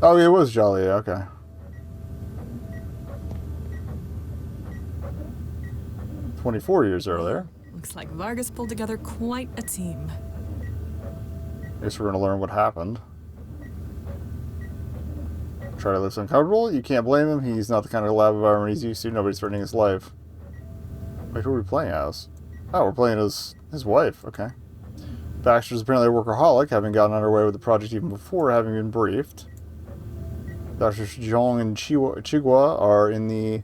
Oh, it was Jolly. Okay. 24 years earlier. Looks like Vargas pulled together quite a team. Guess we're gonna learn what happened. Try to live uncomfortable? You can't blame him. He's not the kind of lab environment he's used to. Nobody's threatening his life. Wait, who are we playing as? Oh, we're playing as his wife. Okay. Baxter's apparently a workaholic, having gotten underway with the project even before having been briefed. Drs. Zhong and Chigua are in the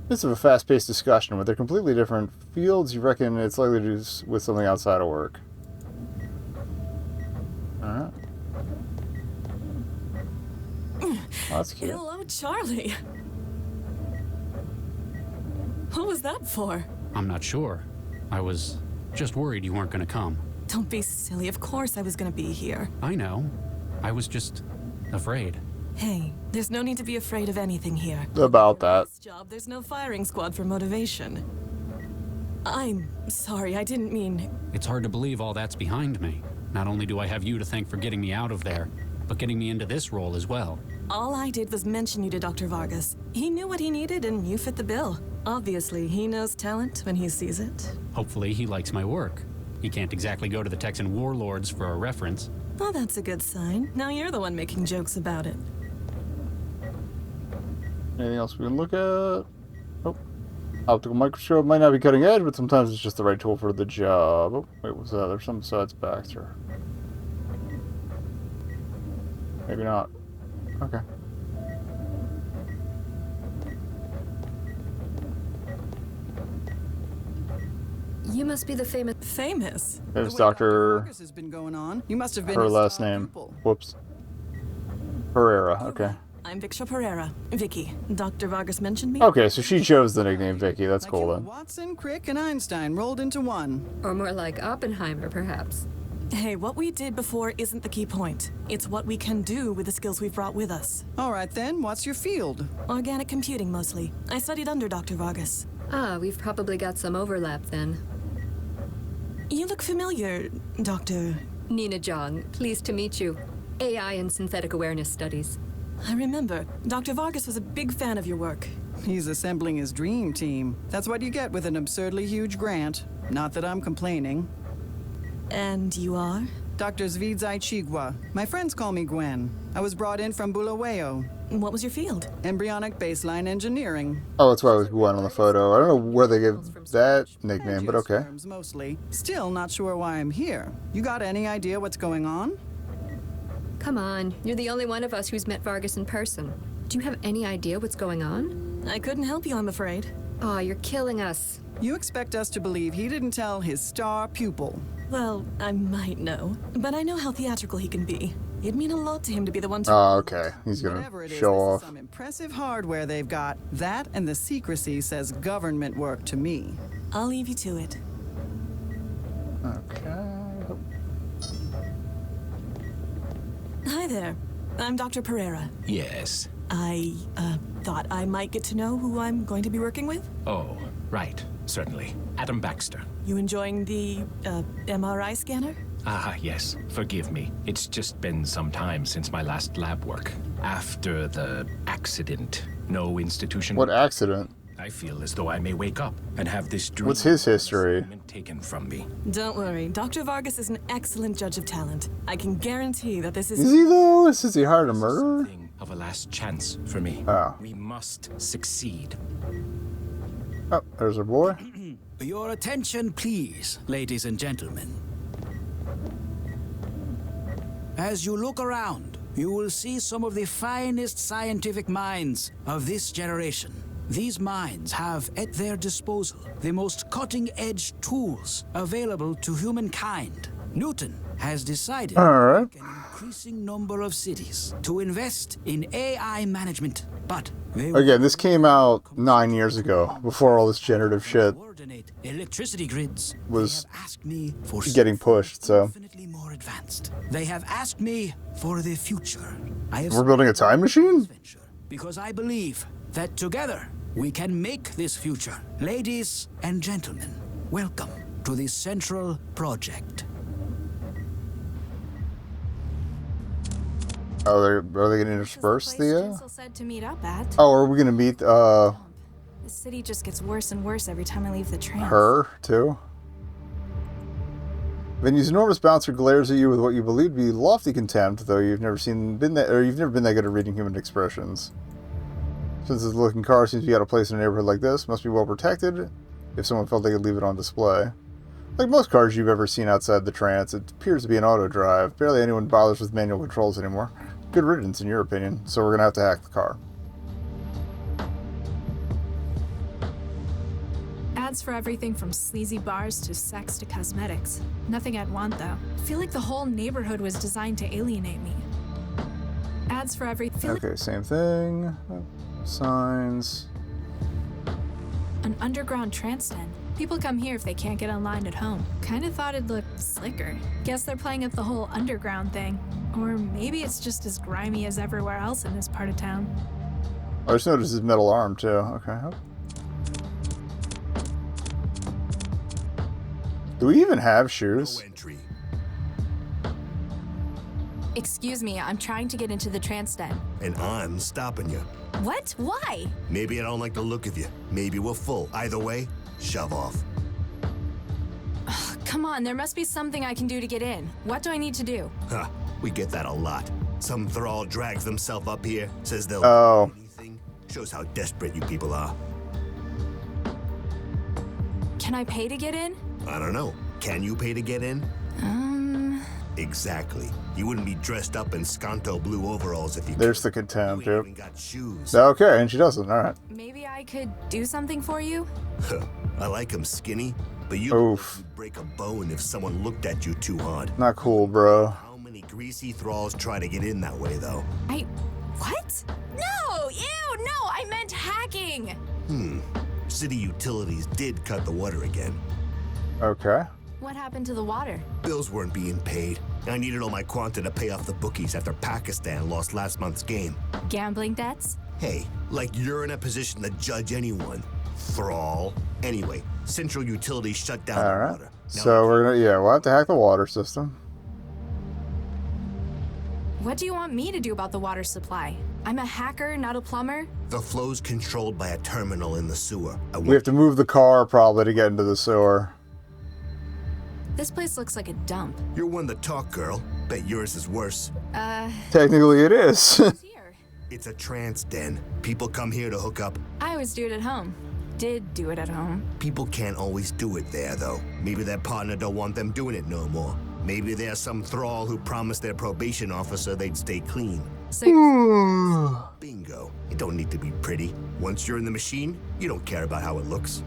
midst of a fast-paced discussion, but they're completely different fields. You reckon it's likely to do with something outside of work? Alright. Oh, that's cute. Hello, Charlie. What was that for? I'm not sure. I was just worried you weren't going to come. Don't be silly. Of course I was gonna be here. I know. I was just afraid. Hey, there's no need to be afraid of anything here. About that. This job, there's no firing squad for motivation. I'm sorry, I didn't mean... It's hard to believe all that's behind me. Not only do I have you to thank for getting me out of there, but getting me into this role as well. All I did was mention you to Dr. Vargas. He knew what he needed and you fit the bill. Obviously, he knows talent when he sees it. Hopefully he likes my work. He can't exactly go to the Texan warlords for a reference. Well, that's a good sign. Now you're the one making jokes about it. Anything else we can look at? Oh. Optical microscope might not be cutting edge, but sometimes it's just the right tool for the job. Oh, wait, what's that? There's something besides Baxter. Maybe not. Okay. You must be the famous... Famous? There's Dr. Has been going on. You must have been Her his last star name. pupil. Whoops. Pereira. Okay. I'm Victor Pereira. Vicky. Dr. Vargas mentioned me? Okay, so she chose the nickname Vicky. That's Like cool you, then. Watson, Crick, and Einstein rolled into one. Or more like Oppenheimer, perhaps. Hey, what we did before isn't the key point. It's what we can do with the skills we've brought with us. All right then, what's your field? Organic computing, mostly. I studied under Dr. Vargas. Ah, we've probably got some overlap then. You look familiar, Doctor... Nina Zhang, pleased to meet you. AI and synthetic awareness studies. I remember. Dr. Vargas was a big fan of your work. He's assembling his dream team. That's what you get with an absurdly huge grant. Not that I'm complaining. And you are? Dr. Zvidzai Chigua. My friends call me Gwen. I was brought in from Bulawayo. What was your field? Embryonic baseline engineering. Oh, that's why it was Gwen on the photo. I don't know where they gave that nickname, but okay. Terms mostly. Still not sure why I'm here. You got any idea what's going on? Come on, you're the only one of us who's met Vargas in person. Do you have any idea what's going on? I couldn't help you, I'm afraid. Aw, you're killing us. You expect us to believe he didn't tell his star pupil. Well, I might know, but I know how theatrical he can be. It'd mean a lot to him to be the one to... Oh, okay. He's Whatever gonna it is, show this off. is some impressive hardware they've got. That and the secrecy says government work to me. I'll leave you to it. Okay. Hi there. I'm Dr. Pereira. Yes. I, thought I might get to know who I'm going to be working with. Oh, right. Certainly. Adam Baxter. You enjoying the, MRI scanner? Ah, yes. Forgive me. It's just been some time since my last lab work. After the accident, no institution... What accident? I feel as though I may wake up and have this dream... What's his history? ...taken from me. Don't worry. Dr. Vargas is an excellent judge of talent. I can guarantee that this is... Is he though? Is he hired a murderer? Something of a last chance for me. Oh. We must succeed. Oh, there's our boy. Your attention, please, ladies and gentlemen. As you look around, you will see some of the finest scientific minds of this generation. These minds have at their disposal the most cutting-edge tools available to humankind. Newton has decided All right. an increasing number of cities to invest in AI management, but they Again, this came out 9 years ago, before all this generative shit coordinate electricity grids. was They have asked me for getting pushed, so. infinitely more advanced. They have asked me for the future. I have We're building a time machine? venture because I believe that together we can make this future. Ladies and gentlemen, welcome to the Central Project. Oh, are they going to This is intersperse place the? Tinsel said to meet up at. Oh, are we going to meet The city just gets worse and worse every time I leave the trance. her too? Venue's enormous bouncer glares at you with what you believe to be lofty contempt, though you've never been that good at reading human expressions. Since this looking car seems to be out of place in a neighborhood like this, must be well protected. If someone felt they could leave it on display. Like most cars you've ever seen outside the trance, it appears to be an auto drive. Barely anyone bothers with manual controls anymore. Good riddance, in your opinion. So we're gonna have to hack the car. Ads for everything from sleazy bars to sex to cosmetics. Nothing I'd want, though. I feel like the whole neighborhood was designed to alienate me. Ads for everything. Okay, same thing. Signs. An underground trance den. People come here if they can't get online at home. Kinda thought it'd look slicker. Guess they're playing up the whole underground thing. Or maybe it's just as grimy as everywhere else in this part of town. I just noticed his metal arm too. Okay. Do we even have shoes? Entry. Excuse me, I'm trying to get into the trance den. And I'm stopping you. What? Why? Maybe I don't like the look of you. Maybe we're full. Either way, shove off. Come on, there must be something I can do to get in. What do I need to do? Huh, we get that a lot. Some thrall drags themselves up here, says they'll Oh. do anything. Shows how desperate you people are. Can I pay to get in? I don't know. Can you pay to get in? Exactly. You wouldn't be dressed up in Skanto blue overalls if you There's could. the contempt, You yep. ain't even got shoes. Okay, and she doesn't. Alright. Maybe I could do something for you? I like 'em skinny, but you Oof. would break a bone if someone looked at you too hard. Not cool, bro. How many greasy thralls try to get in that way, though? What? No! Ew! No! I meant hacking! City utilities did cut the water again. Okay. What happened to the water? Bills weren't being paid. I needed all my quanta to pay off the bookies after Pakistan lost last month's game. Gambling debts? Hey, like you're in a position to judge anyone. Thrall. Anyway, Central Utilities shut down the Alright. water. Now So we're gonna, we'll have to hack the water system. What do you want me to do about the water supply? I'm a hacker, not a plumber. the flow's controlled by a terminal in the sewer. We have to move the car probably to get into the sewer. This place looks like a dump. You're one to talk, girl. Bet yours is worse. Technically it is. Here. It's a trance den. People come here to hook up. I always do it at home. Did do it at home. People can't always do it there, though. Maybe their partner don't want them doing it no more. Maybe there's some thrall who promised their probation officer they'd stay clean. So Bingo. It don't need to be pretty. Once you're in the machine, you don't care about how it looks.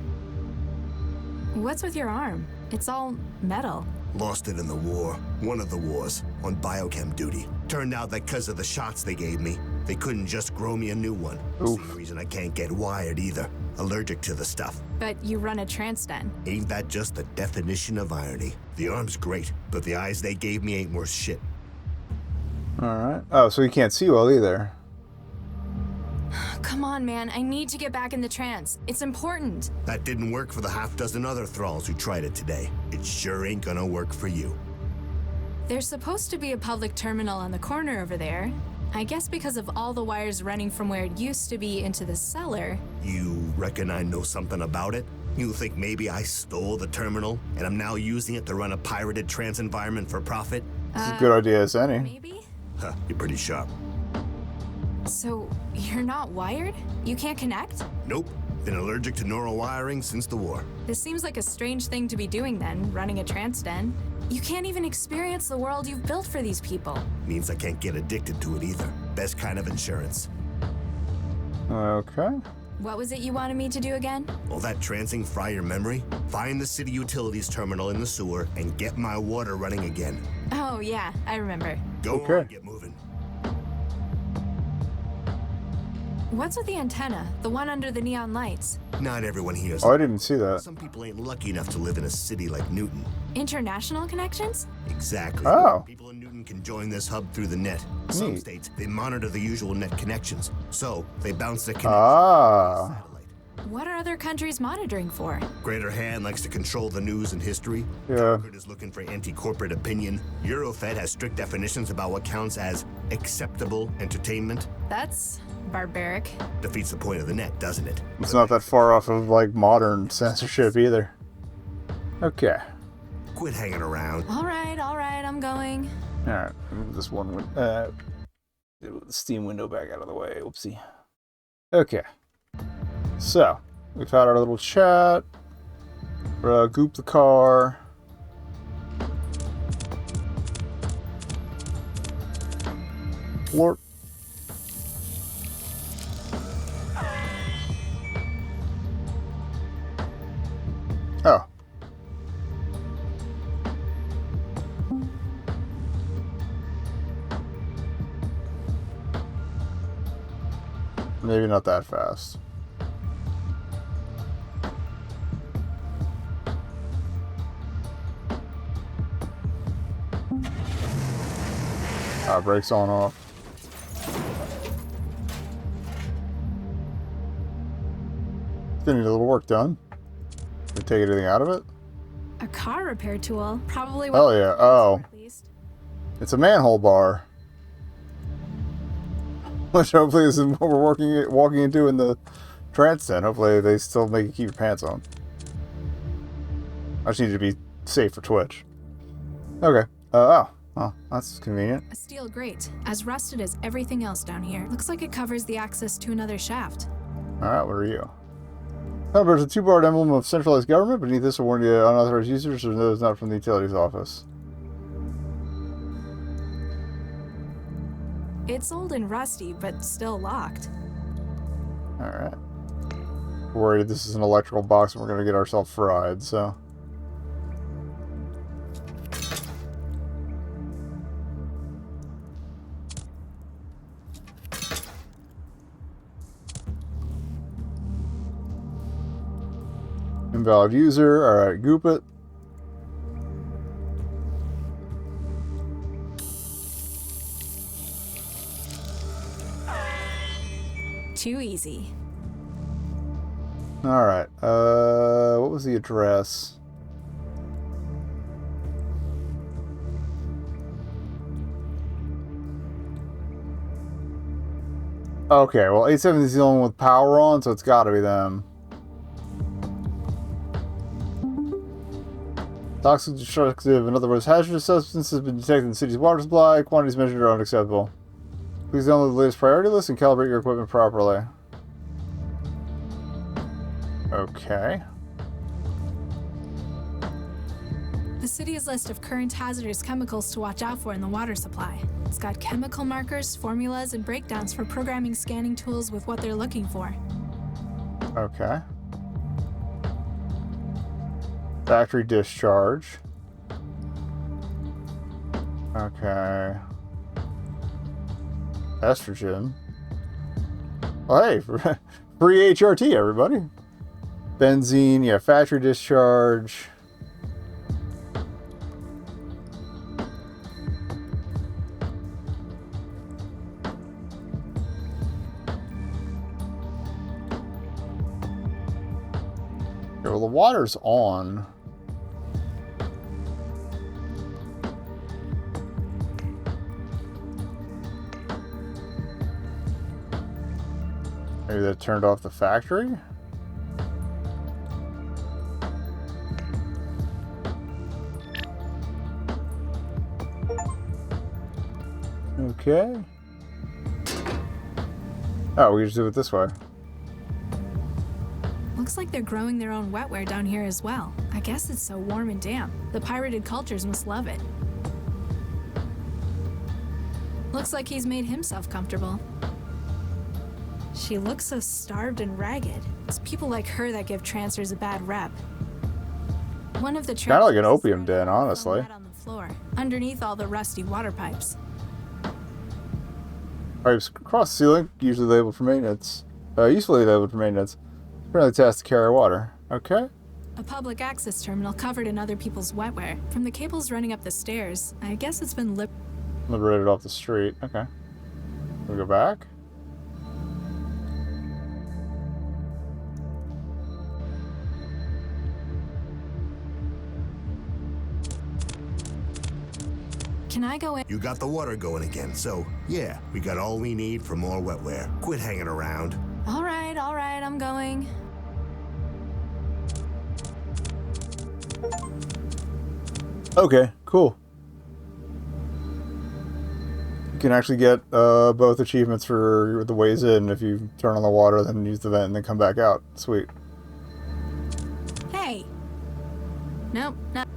what's with your arm? It's all metal. Lost it in the war. One of the wars. On biochem duty. Turned out that because of the shots they gave me, they couldn't just grow me a new one. Same reason I can't get wired either. Allergic to the stuff. But you run a trance den. Ain't that just the definition of irony? The arm's great, but the eyes they gave me ain't worth shit. Alright. Oh, so you can't see well either. Come on, man. I need to get back in the trance. It's important. That didn't work for the half-dozen other thralls who tried it today. It sure ain't gonna work for you. There's supposed to be a public terminal on the corner over there. I guess because of all the wires running from where it used to be into the cellar. You reckon I know something about it? You think maybe I stole the terminal and I'm now using it to run a pirated trance environment for profit? It's a good idea as any. Maybe? Huh, you're pretty sharp. So, you're not wired? You can't connect? Nope. Been allergic to neural wiring since the war. This seems like a strange thing to be doing then, running a trance den. You can't even experience the world you've built for these people. Means I can't get addicted to it either. Best kind of insurance. Okay. What was it you wanted me to do again? Will that trancing fry your memory? Find the city utilities terminal in the sewer and get my water running again. Oh, yeah, I remember. Go Okay. on, get moving. What's with the antenna? The one under the neon lights? Not everyone hears. Oh, I didn't see that. Some people ain't lucky enough to live in a city like Newton. International connections? Exactly. Oh. People in Newton can join this hub through the net. Some Neat. states, they monitor the usual net connections. So, they bounce their connections Ah. to the satellite. What are other countries monitoring for? Greater Hand likes to control the news and history. Yeah. Concord is looking for anti-corporate opinion. Eurofed has strict definitions about what counts as acceptable entertainment. That's barbaric. Defeats the point of the net, doesn't it? It's not that far off of, like, modern censorship either. Okay. Quit hanging around. All right, I'm going. Alright, move this one Steam window back out of the way. Oopsie. Okay. So, we've had our little chat. Goop the car. Flort. Oh. Maybe not that fast. Brakes on off. Still need a little work done. Can we take anything out of it? A car repair tool, probably. Oh yeah. Oh. At least. It's a manhole bar. Which hopefully isn't what we're walking into in the trance den. Hopefully they still make you keep your pants on. I just need to be safe for Twitch. Okay. Oh, that's convenient. A steel grate, as rusted as everything else down here. Looks like it covers the access to another shaft. Alright, what are you? There's a two-barred emblem of centralized government. Beneath this will warn you unauthorized users or those not from the utilities office. It's old and rusty, but still locked. Alright. Worried this is an electrical box and we're going to get ourselves fried, so... Invalid user. Alright, goop it. Too easy. Alright, what was the address? Okay, well, 870 is the only one with power on, so it's gotta be them. Toxic, destructive, in other words, hazardous substances have been detected in the city's water supply. Quantities measured are unacceptable. Please download the latest priority list and calibrate your equipment properly. Okay. The city's list of current hazardous chemicals to watch out for in the water supply. It's got chemical markers, formulas, and breakdowns for programming scanning tools with what they're looking for. Okay. Factory discharge. Okay. Estrogen. Oh, hey, free HRT, everybody. Benzene, yeah, factory discharge. Okay, well, the water's on. Maybe that turned off the factory? Okay. Oh, we just do it this way. Looks like they're growing their own wetware down here as well. I guess it's so warm and damp. The pirated cultures must love it. Looks like he's made himself comfortable. She looks so starved and ragged. It's people like her that give Trancers a bad rep. One of the Kind of like an opium den, honestly. on the floor, underneath all the rusty water pipes. Pipes across the ceiling, usually labeled for maintenance. Usefully labeled for maintenance. Apparently tasked to carry water. Okay. A public access terminal covered in other people's wetware. From the cables running up the stairs, I guess it's been Liberated off the street. Okay. We go back. Can I go in? You got the water going again, so yeah, we got all we need for more wetware. Quit hanging around. All right, I'm going. Okay, cool. You can actually get both achievements for the ways in if you turn on the water, then use the vent, and then come back out. Sweet. Hey. Nope, not.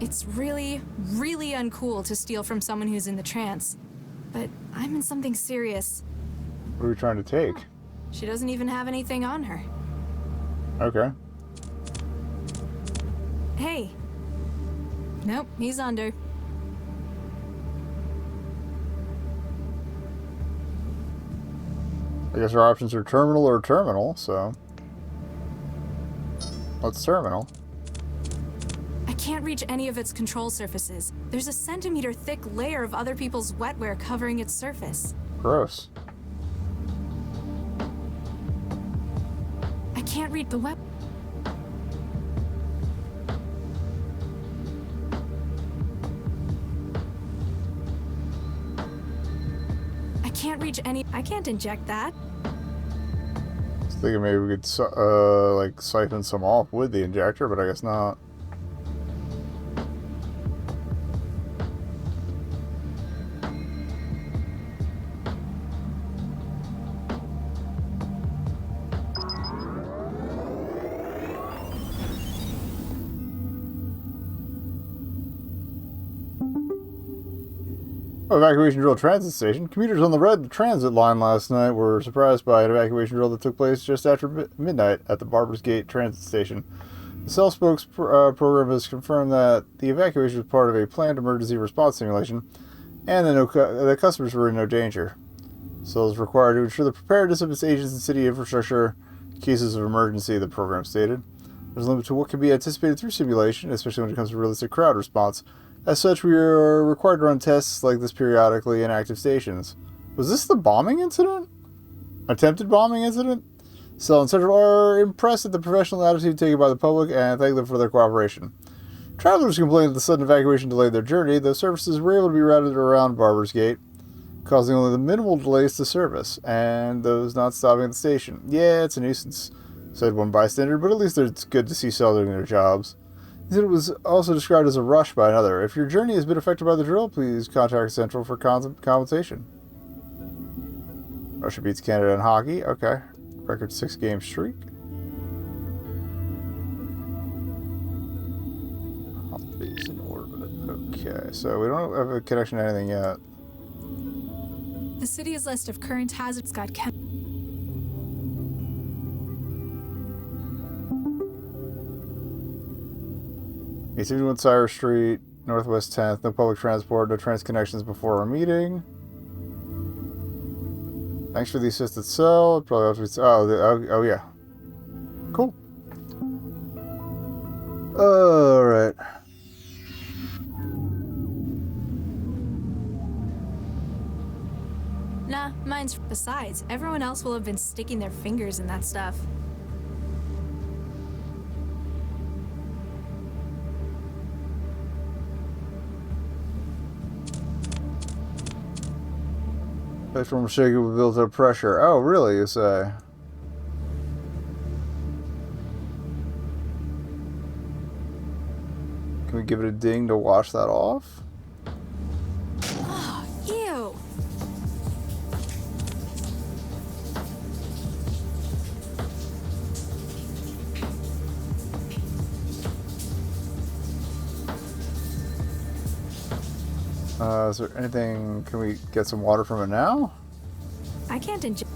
It's really, really uncool to steal from someone who's in the trance. But I'm in something serious. What are we trying to take? She doesn't even have anything on her. Okay. Hey. Nope, he's under. I guess our options are terminal or terminal, so... What's terminal? I can't reach any of its control surfaces. There's a centimeter-thick layer of other people's wetware covering its surface. Gross. I can't read the web. I can't reach any. I can't inject that. I was thinking maybe we could, like, siphon some off with the injector, but I guess not. Evacuation drill transit station. Commuters on the red transit line last night were surprised by an evacuation drill that took place just after midnight at the Barbers Gate transit station. The Cell Spokes program has confirmed that the evacuation was part of a planned emergency response simulation and that the customers were in no danger. Cell is required to ensure the preparedness of its agents and city infrastructure in cases of emergency, the program stated. There's a limit to what can be anticipated through simulation, especially when it comes to realistic crowd response. As such, we are required to run tests like this periodically in active stations. Was this the bombing incident? Attempted bombing incident? Cell and Central are impressed at the professional attitude taken by the public and thank them for their cooperation. Travelers complained that the sudden evacuation delayed their journey, though services were able to be routed around Barbers Gate, causing only the minimal delays to service, and those not stopping at the station. Yeah, it's a nuisance, said one bystander, but at least it's good to see Cell doing their jobs. He said it was also described as a rush by another. If your journey has been affected by the drill, please contact Central for compensation. Russia beats Canada in hockey. Okay. Record 6-game streak. Hobbies in orbit. Okay, so we don't have a connection to anything yet. The city's list of current hazards got kept. East 51 Cyrus Street, Northwest 10th, no public transport, no Trance connections before our meeting. Thanks for the assisted cell. Probably have to be, oh yeah. Cool. Alright. Nah, mine's. Besides, everyone else will have been sticking their fingers in that stuff. Platform shaking with built-up pressure. Oh, really, you say? Can we give it a ding to wash that off? Oh, ew. Is there anything? Can we get some water from it now? I can't enjoy.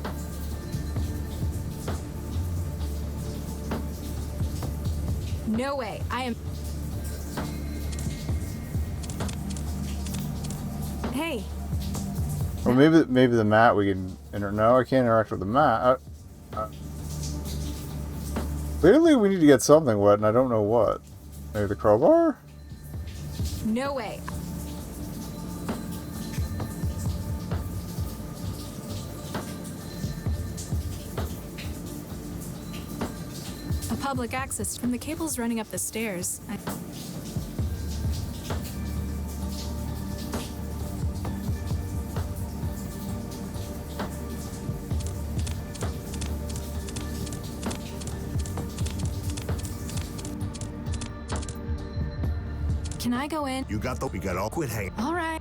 No way. I am. Hey. Or maybe the mat we can no, I can't interact with the mat. Clearly we need to get something wet and I don't know what. Maybe the crowbar? No way. A public access from the cables running up the stairs. Can I go in? You got the... We got all quit hanging. All right.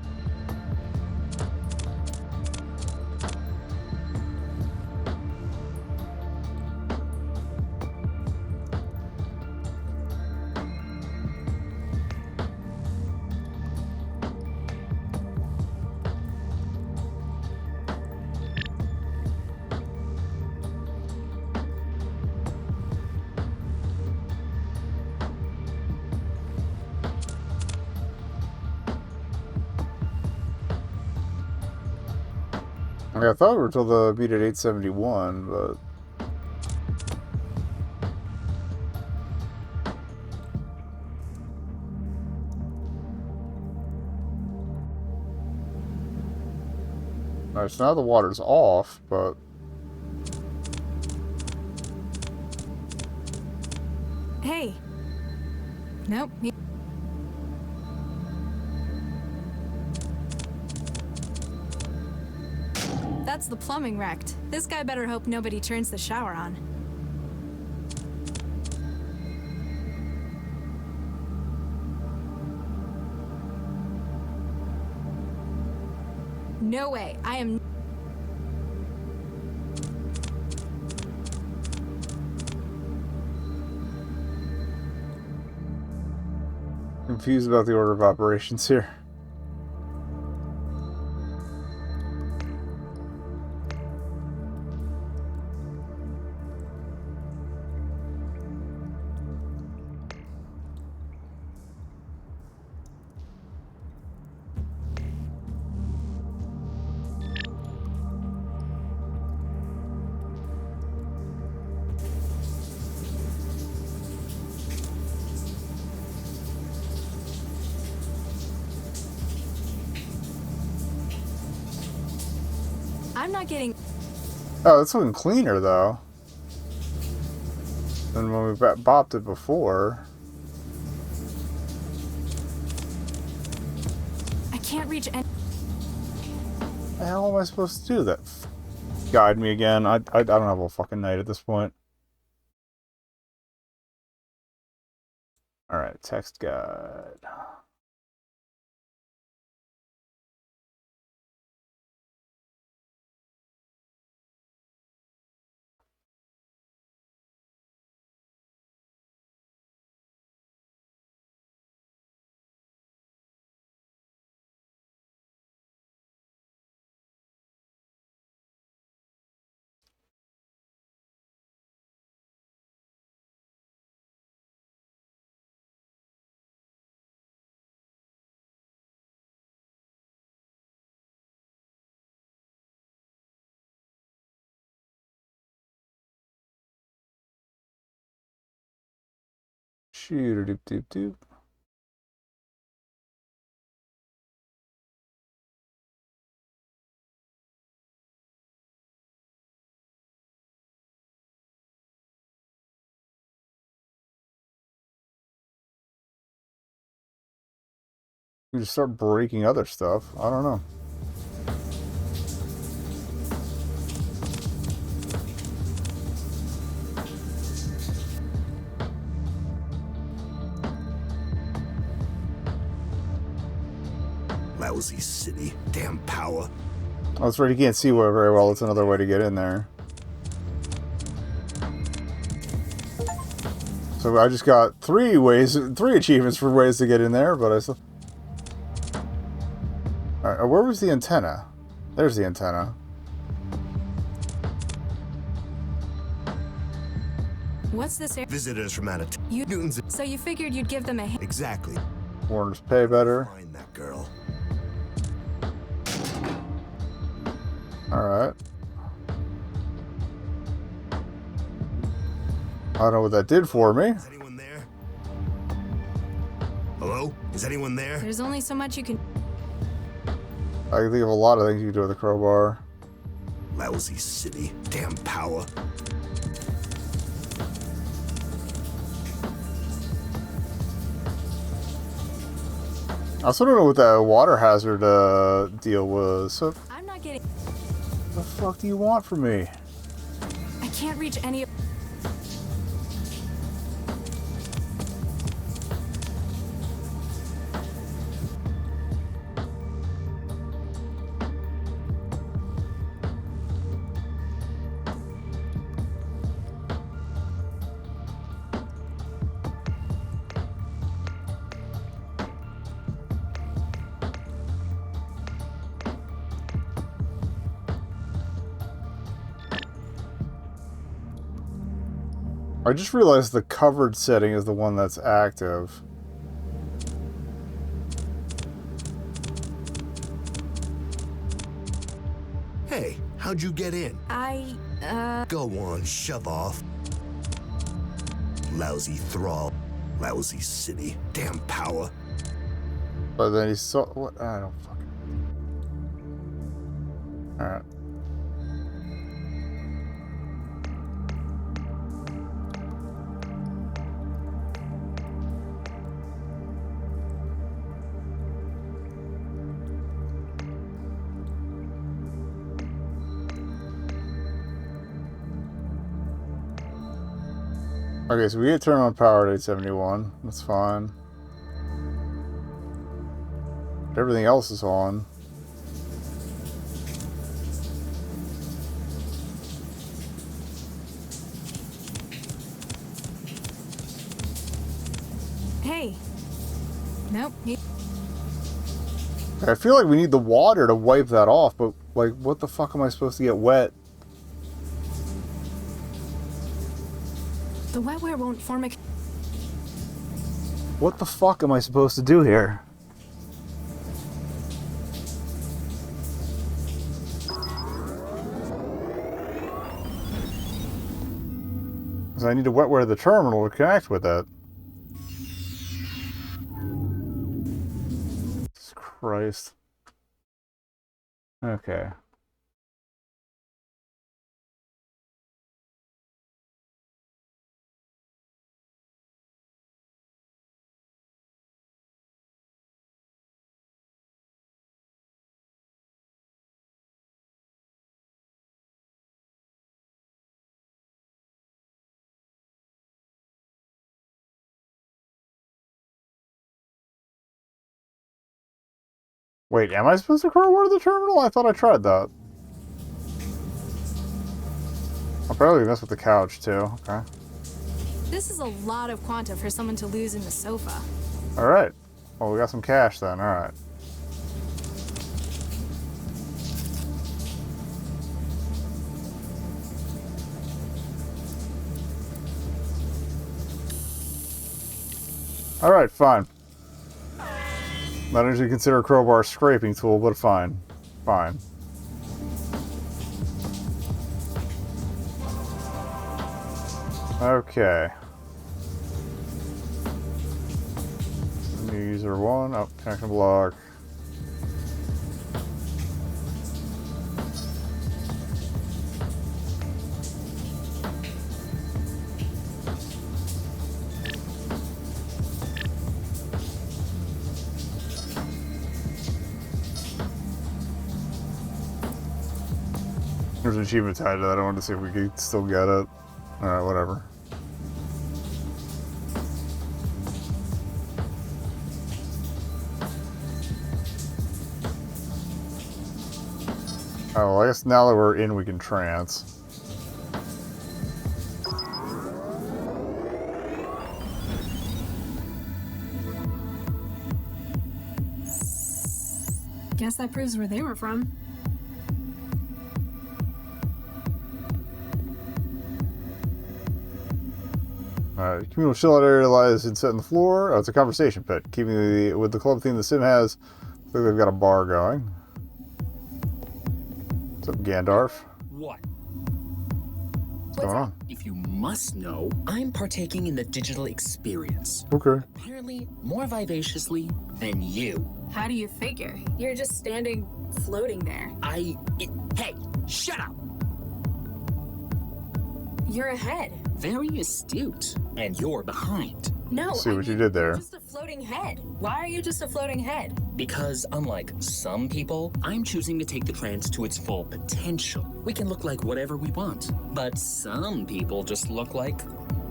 Okay, I thought we were told to beat at 871, but... Alright, so now the water's off, but... Hey. Nope. That's the plumbing wrecked. This guy better hope nobody turns the shower on. No way. I am... confused about the order of operations here. I'm not getting... Oh, that's looking cleaner, though, than when we bopped it before. I can't reach any... The hell am I supposed to do that? Guide me again. I don't have a fucking night at this point. Alright, text guide. Shoot doop doop doop. We just start breaking other stuff. I don't know. Lousy city. Damn power. Oh, that's right. You can't see very well. It's another way to get in there. So I just got three achievements for ways to get in there, but I still... Alright, where was the antenna? There's the antenna. What's this? Visitors from out of town. So you figured you'd give them a... Exactly. Warner's pay better. Find that girl. Alright. I don't know what that did for me. Is anyone there? Hello? Is anyone there? There's only so much you can... I can think of a lot of things you can do with a crowbar. Lousy city. Damn power. I also don't know what that water hazard deal was. So, I'm not getting... what the fuck do you want from me? I can't reach any... I just realized the covered setting is the one that's active. Hey, how'd you get in? Go on, shove off. Lousy thrall. Lousy city. Damn power. But then he saw... What? I don't fucking... Alright. Okay, so we get turned on power at 871. That's fine. Everything else is on. Hey. Nope. I feel like we need the water to wipe that off, but like, what the fuck am I supposed to get wet? The wetware won't form a... What the fuck am I supposed to do here? Because I need to wetware the terminal to connect with it. Jesus Christ. Okay. Wait, am I supposed to crowbar the terminal? I thought I tried that. I'll probably mess with the couch too. Okay. This is a lot of quanta for someone to lose in the sofa. Alright. Well, we got some cash then. Alright. Alright, fine. Not usually consider a crowbar a scraping tool, but fine. Fine. Okay. User 1. Oh, connection block. There's an achievement tied to that. I wanted to see if we could still get it. Alright, whatever. Oh, well, I guess now that we're in, we can trance. Guess that proves where they were from. Communal chill-out area lies set in the floor. Oh, it's a conversation pit. Keeping with the club theme the sim has. Looks like they've got a bar going. What's up, Gandalf? What? What's going on? If you must know, I'm partaking in the digital experience. Okay. Apparently, more vivaciously than you. How do you figure? You're just standing, floating there. Hey, shut up! You're ahead. Very astute. And you're behind. No, See what you did there. Just a floating head. Why are you just a floating head? Because unlike some people, I'm choosing to take the trance to its full potential. We can look like whatever we want, but some people just look like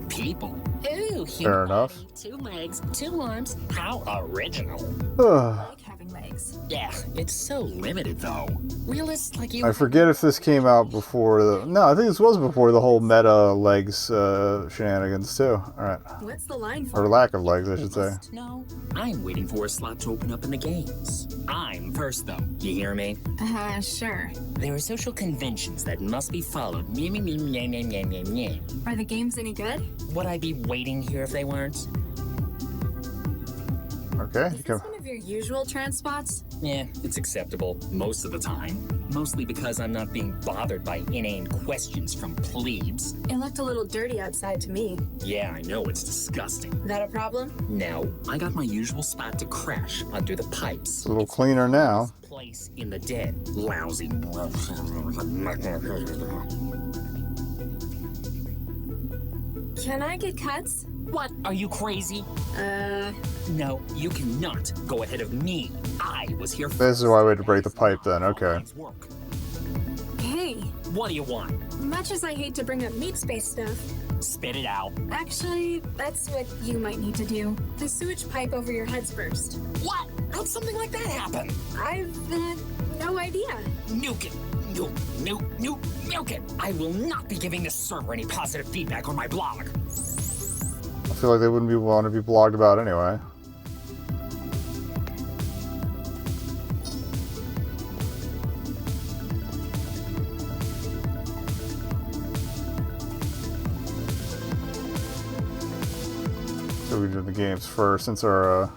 people. Ooh, fair enough. 2 legs, 2 arms. How original. I like having legs. Yeah, it's so limited though. Realist like you. I forget if this came out before the... No, I think this was before the whole meta legs shenanigans too. Alright. What's the line for? Or lack of legs, I should say. No, I'm waiting for a slot to open up in the games. I'm first though. You hear me? Sure. There are social conventions that must be followed. Are the games any good? Would I be waiting here if they weren't? Okay. Is this one of your usual trance spots? Yeah, it's acceptable most of the time. Mostly because I'm not being bothered by inane questions from plebes. It looked a little dirty outside to me. Yeah, I know, it's disgusting. That a problem? No, I got my usual spot to crash under the pipes. It's a little cleaner now. Place in the dead. Lousy. Can I get cuts? What? Are you crazy? No, you cannot go ahead of me. I was here first. This is why we had to break the pipe then. Okay. Hey, What do you want? much as I hate to bring up meat space stuff, Spit it out. actually, that's what you might need to do. The sewage pipe over your head's burst. What? How'd something like that happen? I've no idea. Nuke it. Nuke it. I will not be giving this server any positive feedback on my blog. I feel like they wouldn't want to be blogged about anyway. So we did the games first since our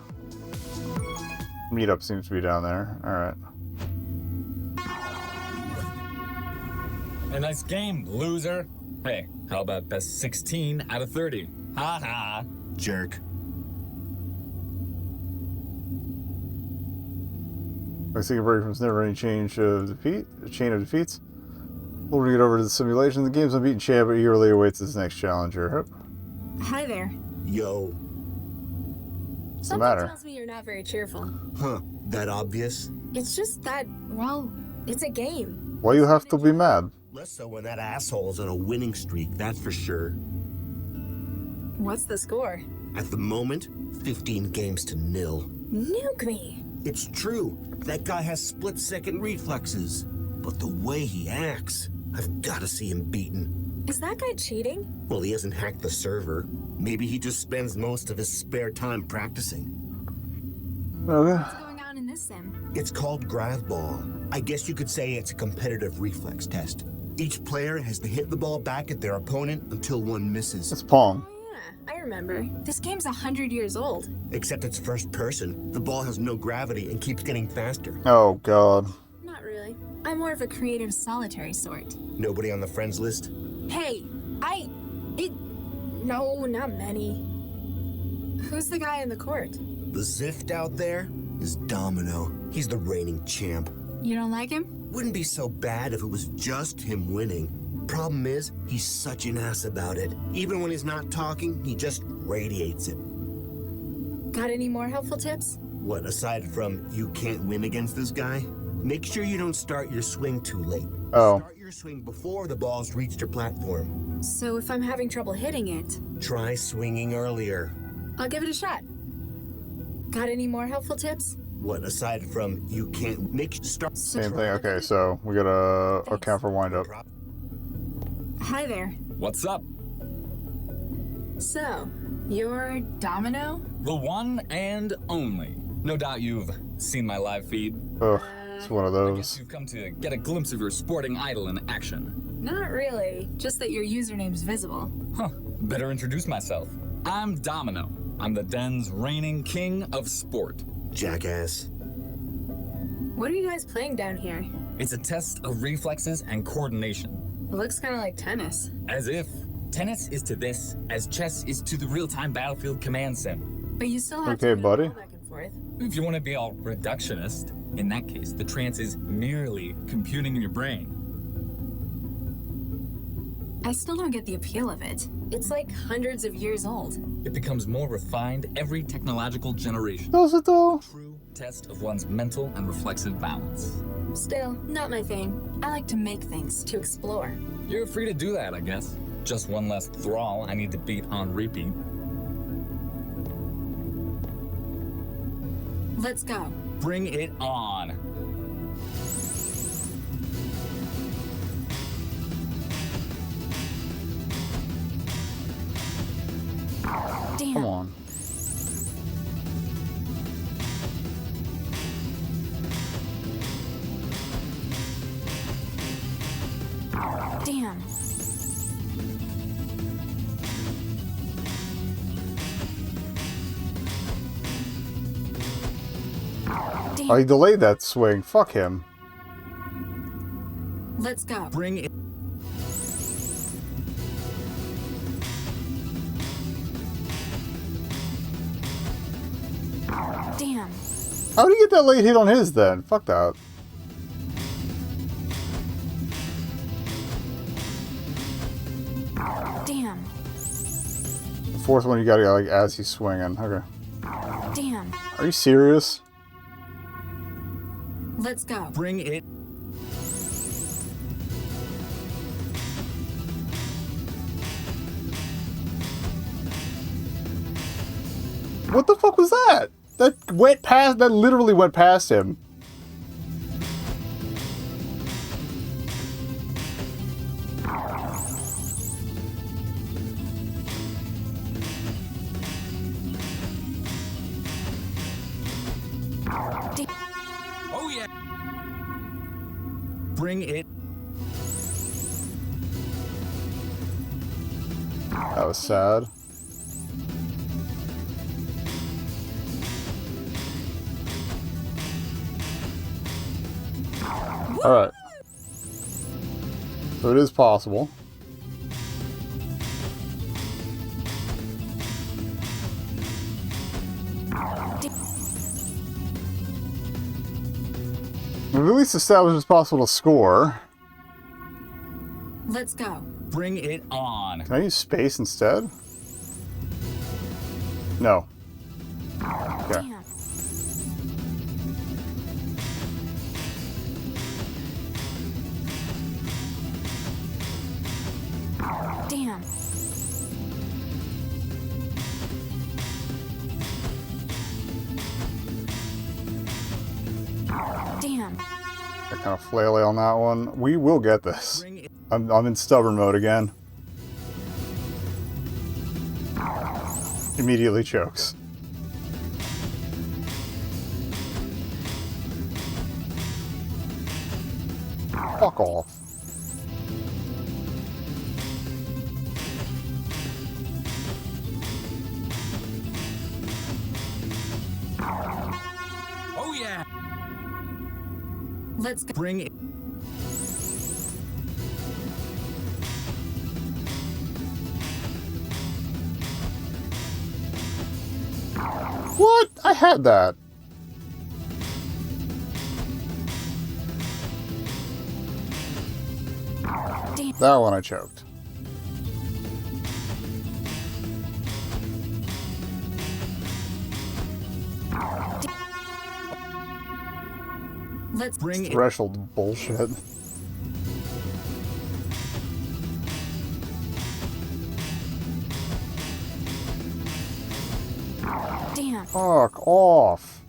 meetup seems to be down there. Alright. A nice game, loser. Hey, how about best 16 out of 30? Ha ha. Jerk. Let's take a break from this never ending chain of defeats. We'll bring it over to the simulation. The game's unbeaten champ, but eagerly awaits its next challenger. Hi there. Yo. What's the Something matter? tells me you're not very cheerful. Huh. That obvious? It's just that, well, it's a game. Why you have to be mad? Less so when that asshole's on a winning streak, that's for sure. What's the score? At the moment, 15 games to 0. Nuke me. It's true. That guy has split-second reflexes. But the way he acts, I've got to see him beaten. Is that guy cheating? Well, he hasn't hacked the server. Maybe he just spends most of his spare time practicing. Okay. What's going on in this sim? It's called Grav Ball. I guess you could say it's a competitive reflex test. Each player has to hit the ball back at their opponent until one misses. It's Pong. Oh yeah, I remember. This game's 100 years old. Except it's first person. The ball has no gravity and keeps getting faster. Oh god. Not really. I'm more of a creative solitary sort. Nobody on the friends list? Hey, no, not many. Who's the guy in the court? The Zift out there is Domino. He's the reigning champ. You don't like him? Wouldn't be so bad if it was just him winning. Problem is, he's such an ass about it. Even when he's not talking, he just radiates it. Got any more helpful tips? What, aside from you can't win against this guy? Make sure you don't start your swing too late. Oh. Start your swing before the ball's reached your platform. So if I'm having trouble hitting it, Try swinging earlier. I'll give it a shot. Got any more helpful tips? What, aside from you can't start... Same thing. Okay, so we got a account for wind up. Hi there. What's up? So, you're Domino? The one and only. No doubt you've seen my live feed. Ugh, it's one of I guess those. you've come to get a glimpse of your sporting idol in action. Not really. Just that your username's visible. Huh. Better introduce myself. I'm Domino. I'm the den's reigning king of sport. Jackass. What are you guys playing down here? It's a test of reflexes and coordination. It looks kind of like tennis. As if. Tennis is to this as chess is to the real-time battlefield command sim. But you still have Okay, to move buddy. the ball back and forth. If you want to be all reductionist, in that case, the trance is merely computing in your brain. I still don't get the appeal of it. It's like hundreds of years old. It becomes more refined every technological generation. Does it though? True test of one's mental and reflexive balance. Still, not my thing. I like to make things, to explore. You're free to do that, I guess. Just one less thrall I need to beat on repeat. Let's go. Bring it on. Damn. Come on. Damn. Damn. Oh, he delayed that swing. Fuck him. Let's go. Bring it. Damn. How did he get that late hit on his then? Fuck that. Damn. The fourth one you gotta go like as he's swinging. Okay. Damn. Are you serious? Let's go. Bring it. What the fuck was that? That went past. That literally went past him. Oh yeah. Bring it. That was sad. Alright. So it is possible. We've at least established it's possible to score. Let's go. Bring it on. Can I use space instead? No. Okay. Damn. Damn. Damn. I kind of flail on that one. We will get this. Bring it. I'm in stubborn mode again. Immediately chokes. Fuck off. Oh yeah. Let's go. Bring it. What? I had that. Damn. That one I choked. Let's Bring it. Threshold bullshit. Damn. Fuck off.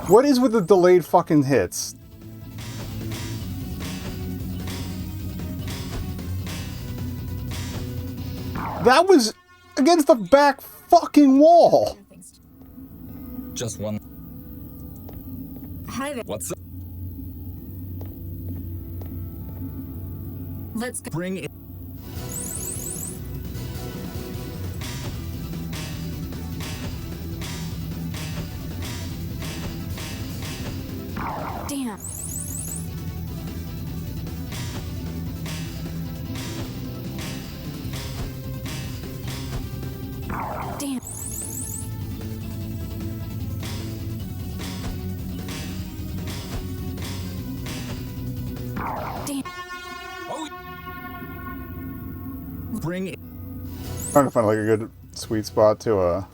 What is with the delayed fucking hits? That was against the back fucking wall. Just one. Hi there. What's up? Let's go. Bring it. Damn. Damn. Damn. Bring it. Trying to find like a good sweet spot to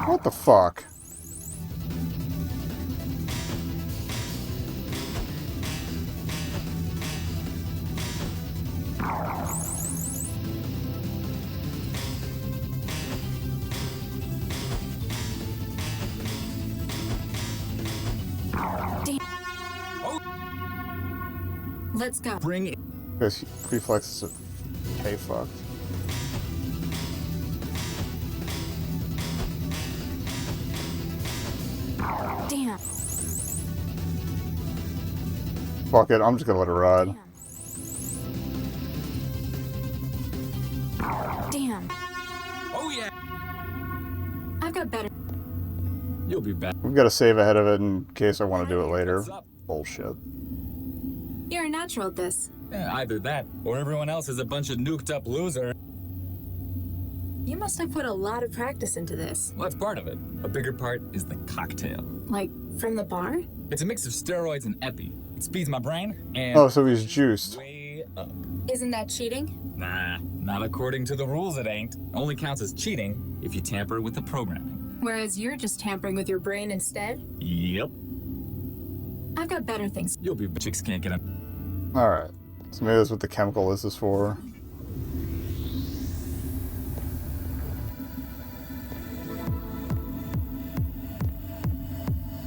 what the fuck? Damn. Let's go. Bring it. This reflex is okay fucked. Damn. Fuck it, I'm just gonna let it ride. am. Oh yeah. I've got better. You'll be back. We've got to save ahead of it in case I want to do it later. What's up? Bullshit. You're a natural at this. Yeah, either that, or everyone else is a bunch of nuked up loser. You must have put a lot of practice into this. Well, that's part of it. A bigger part is the cocktail. Like, from the bar? It's a mix of steroids and epi. It speeds my brain and... Oh, so he's juiced. Way up. Isn't that cheating? Nah, not according to the rules it ain't. Only counts as cheating if you tamper with the programming. Whereas you're just tampering with your brain instead? Yep. I've got better things. You'll be... Chicks can't get them. Alright. So maybe that's what the chemical is for.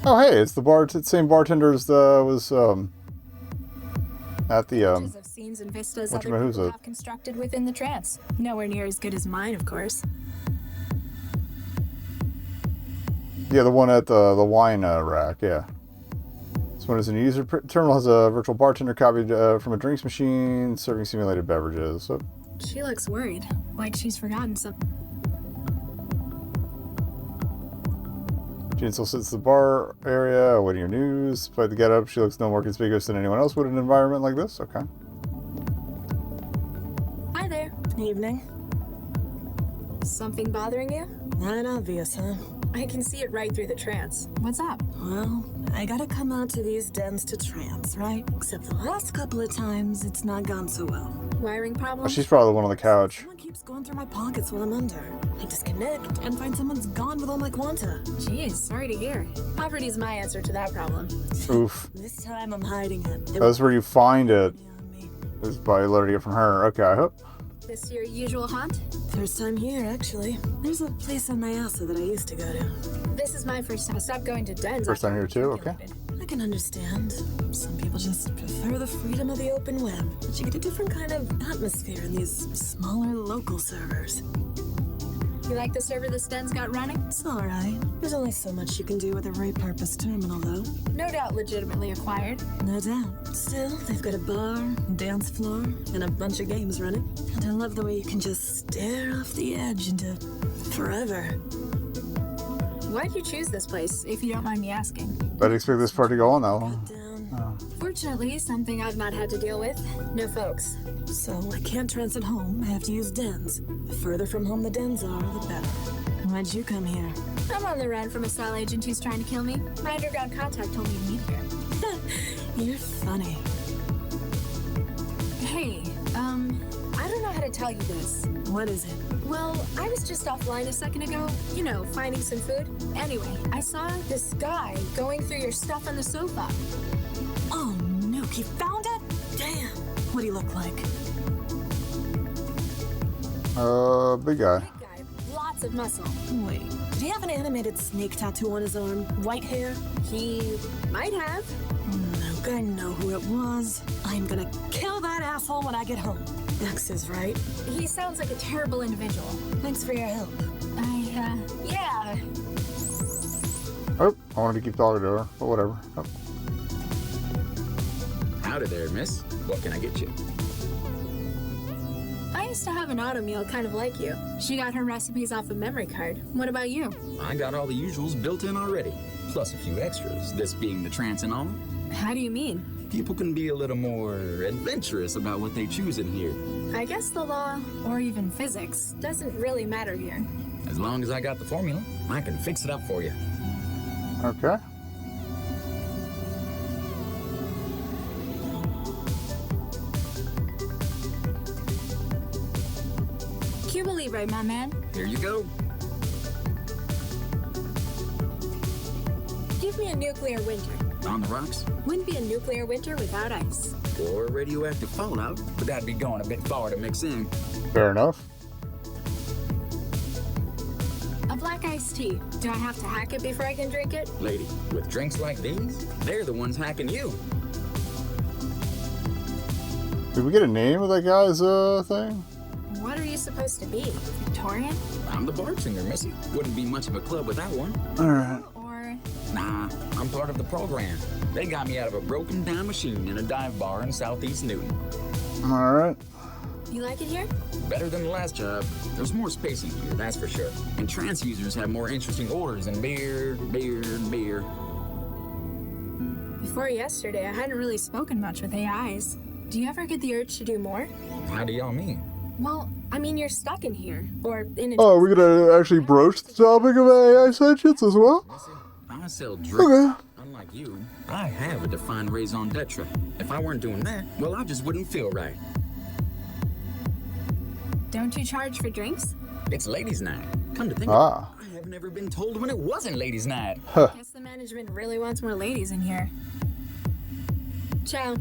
Oh, hey, it's the same bartender as was at the Of scenes and vistas other people have constructed within the trance. Nowhere near as good as mine, of course. Yeah, the one at the wine rack. Yeah. This one is in a user terminal. Has a virtual bartender copied from a drinks machine, serving simulated beverages. So. She looks worried, like she's forgotten something. Jane still sits in the bar area, awaiting your news. Despite the getup, she looks no more conspicuous than anyone else would in an environment like this. Okay. Hi there. Evening. Something bothering you? Not obvious, huh? I can see it right through the trance. What's up? Well, I gotta come out to these dens to trance, right? Except the last couple of times, it's not gone so well. Wiring Oh, problems? she's probably the one on the couch. Someone keeps going through my pockets while I'm under. I disconnect and find someone's gone with all my quanta. Jeez, sorry to hear. Poverty's my answer to that problem. Oof. This time I'm hiding it. That's where you find it. Is by learning it from her. Okay, I hope. This your usual haunt? First time here, actually. There's a place in Nyasa that I used to go to. This is my first time. Stop going to dens. First time here too? Okay. I can understand. Some people just prefer the freedom of the open web. But you get a different kind of atmosphere in these smaller local servers. You like the server the Sten's got running? It's alright. There's only so much you can do with a repurposed terminal, though. No doubt legitimately acquired. No doubt. Still, they've got a bar, dance floor, and a bunch of games running. And I love the way you can just stare off the edge into forever. Why'd you choose this place, if you don't mind me asking? I'd expect this part to go on that long. Fortunately, something I've not had to deal with. No folks. So I can't trance at home. I have to use dens. The further from home the dens are, the better. Why'd you come here? I'm on the run from a style agent who's trying to kill me. My underground contact told me to meet here. You're funny. Hey, I don't know how to tell you this. What is it? Well, I was just offline a second ago, you know, finding some food. Anyway, I saw this guy going through your stuff on the sofa. Oh no, he found it? Damn. What'd he look like? Big guy. Big guy, lots of muscle. Wait, did he have an animated snake tattoo on his arm? White hair? He might have. Look, I know who it was. I'm gonna kill that asshole when I get home. X is right. He sounds like a terrible individual. Thanks for your help. Yeah. Oh, I wanted to keep talking to her, but whatever. Oh. Howdy there, miss. What can I get you? I used to have an auto meal kind of like you. She got her recipes off a memory card. What about you? I got all the usuals built in already, plus a few extras, this being the trance and all. How do you mean? People can be a little more adventurous about what they choose in here. I guess the law, or even physics, doesn't really matter here. As long as I got the formula, I can fix it up for you. Okay. Cuba Libre, my man. Here you go. Give me a nuclear winter. On the rocks? Wouldn't be a nuclear winter without ice. Or radioactive fallout, but that'd be going a bit far to mix in. Fair enough. A black iced tea. Do I have to hack it before I can drink it? Lady, with drinks like these, they're the ones hacking you. Did we get a name of that guy's thing? What are you supposed to be? Victorian? I'm the bartender, missy. Wouldn't be much of a club without one. Alright. Nah, I'm part of the program. They got me out of a broken down machine in a dive bar in southeast Newton. Alright. You like it here? Better than the last job. There's more space in here, that's for sure. And trance users have more interesting orders than beer. Before yesterday, I hadn't really spoken much with AIs. Do you ever get the urge to do more? How do y'all mean? Well, I mean, you're stuck in here, or in a... Oh, are we gonna actually broach the topic of AI sentience as well? I sell drinks. Okay. Unlike you, I have a defined raison d'etre. If I weren't doing that, well, I just wouldn't feel right. Don't you charge for drinks? It's ladies' night. Come to think of it, I have never been told when it wasn't ladies' night. Guess the management really wants more ladies in here. Ciao.